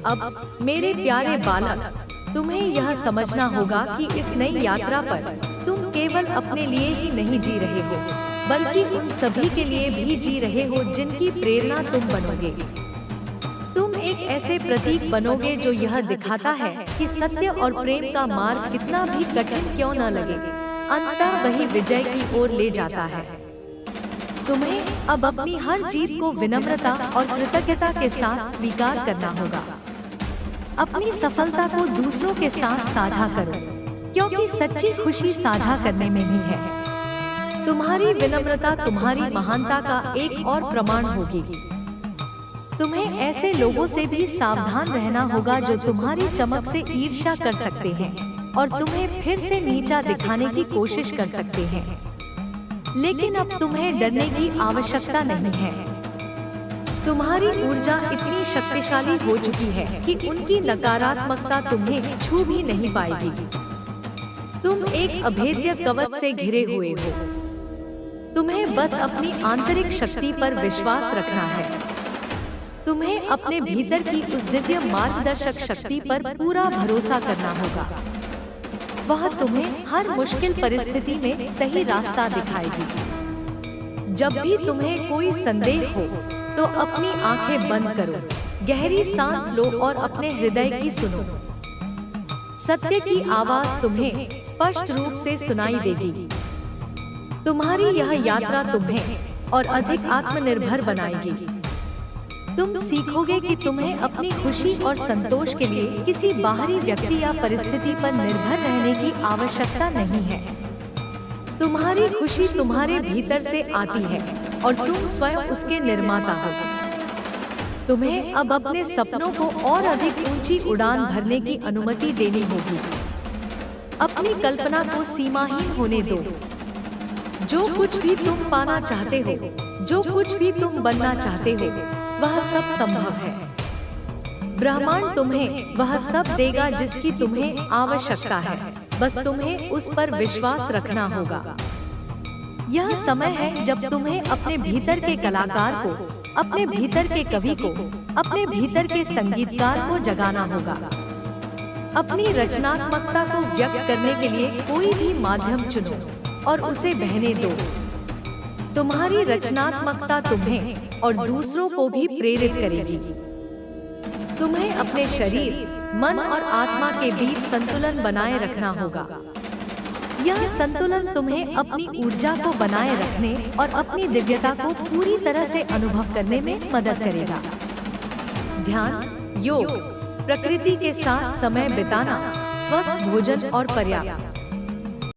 अब मेरे प्यारे बालक, तुम्हें यह समझना होगा कि इस नई यात्रा पर तुम केवल अपने लिए ही नहीं जी रहे हो, बल्कि उन सभी के लिए भी जी रहे हो जिनकी प्रेरणा तुम बनोगे। तुम एक ऐसे प्रतीक बनोगे जो यह दिखाता है कि सत्य और प्रेम का मार्ग कितना भी कठिन क्यों न लगे, अंततः वही विजय की ओर ले जाता है। तुम्हें अब अपनी हर जीत को विनम्रता और कृतज्ञता के साथ स्वीकार करना होगा। अपनी सफलता को दूसरों के साथ साझा करो, क्योंकि सच्ची खुशी साझा करने में ही है। तुम्हारी विनम्रता तुम्हारी महानता का एक और प्रमाण होगी। तुम्हें ऐसे लोगों से भी सावधान रहना होगा जो तुम्हारी चमक से ईर्ष्या कर सकते हैं और तुम्हें फिर से नीचा दिखाने की कोशिश कर सकते हैं। लेकिन अब तुम्हें डरने की आवश्यकता नहीं है। तुम्हारी ऊर्जा इतनी शक्तिशाली हो चुकी है कि उनकी नकारात्मकता तुम्हें छू भी नहीं पाएगी। तुम एक अभेद्य कवच से घिरे हुए हो। तुम्हें बस अपनी आंतरिक शक्ति पर विश्वास रखना है। तुम्हें अपने भीतर की उस दिव्य मार्गदर्शक शक्ति पर पूरा भरोसा करना होगा। वह तुम्हें हर मुश्किल परिस्थिति में सही रास्ता दिखाएगी। जब भी तुम्हें कोई संदेह हो तो अपनी आंखें बंद करो, गहरी सांस लो और अपने हृदय की सुनो। सत्य की आवाज तुम्हें स्पष्ट रूप से सुनाई देगी। तुम्हारी यह यात्रा तुम्हें और अधिक आत्मनिर्भर बनाएगी। तुम सीखोगे कि तुम्हें अपनी खुशी और संतोष के लिए किसी बाहरी व्यक्ति या परिस्थिति पर निर्भर रहने की आवश्यकता नहीं है। तुम्हारी खुशी तुम्हारे भीतर से आती है और तुम स्वयं उसके निर्माता हो। तुम्हें अब अपने सपनों को और अधिक ऊंची उड़ान भरने की अनुमति देनी होगी। अपनी कल्पना को सीमाहीन होने दो। जो कुछ भी तुम पाना चाहते हो, जो कुछ भी तुम बनना चाहते हो, वह सब संभव है। ब्रह्मांड तुम्हें वह सब देगा जिसकी तुम्हें आवश्यकता है। बस तुम्हें उस पर विश्वास रखना होगा। यह समय है जब तुम्हें अपने भीतर के कलाकार को, अपने भीतर के कवि को, अपने भीतर के संगीतकार को जगाना होगा। अपनी रचनात्मकता को व्यक्त करने के लिए कोई भी माध्यम चुनो और उसे बहने दो। तुम्हारी रचनात्मकता तुम्हें और दूसरों को भी प्रेरित करेगी। तुम्हें अपने शरीर, मन और आत्मा के बीच संतुलन बनाए रखना होगा। यह संतुलन तुम्हें अपनी ऊर्जा को बनाए रखने और अपनी दिव्यता को पूरी तरह से अनुभव करने में मदद करेगा। ध्यान, योग, प्रकृति के साथ समय बिताना, स्वस्थ भोजन और पर्याप्त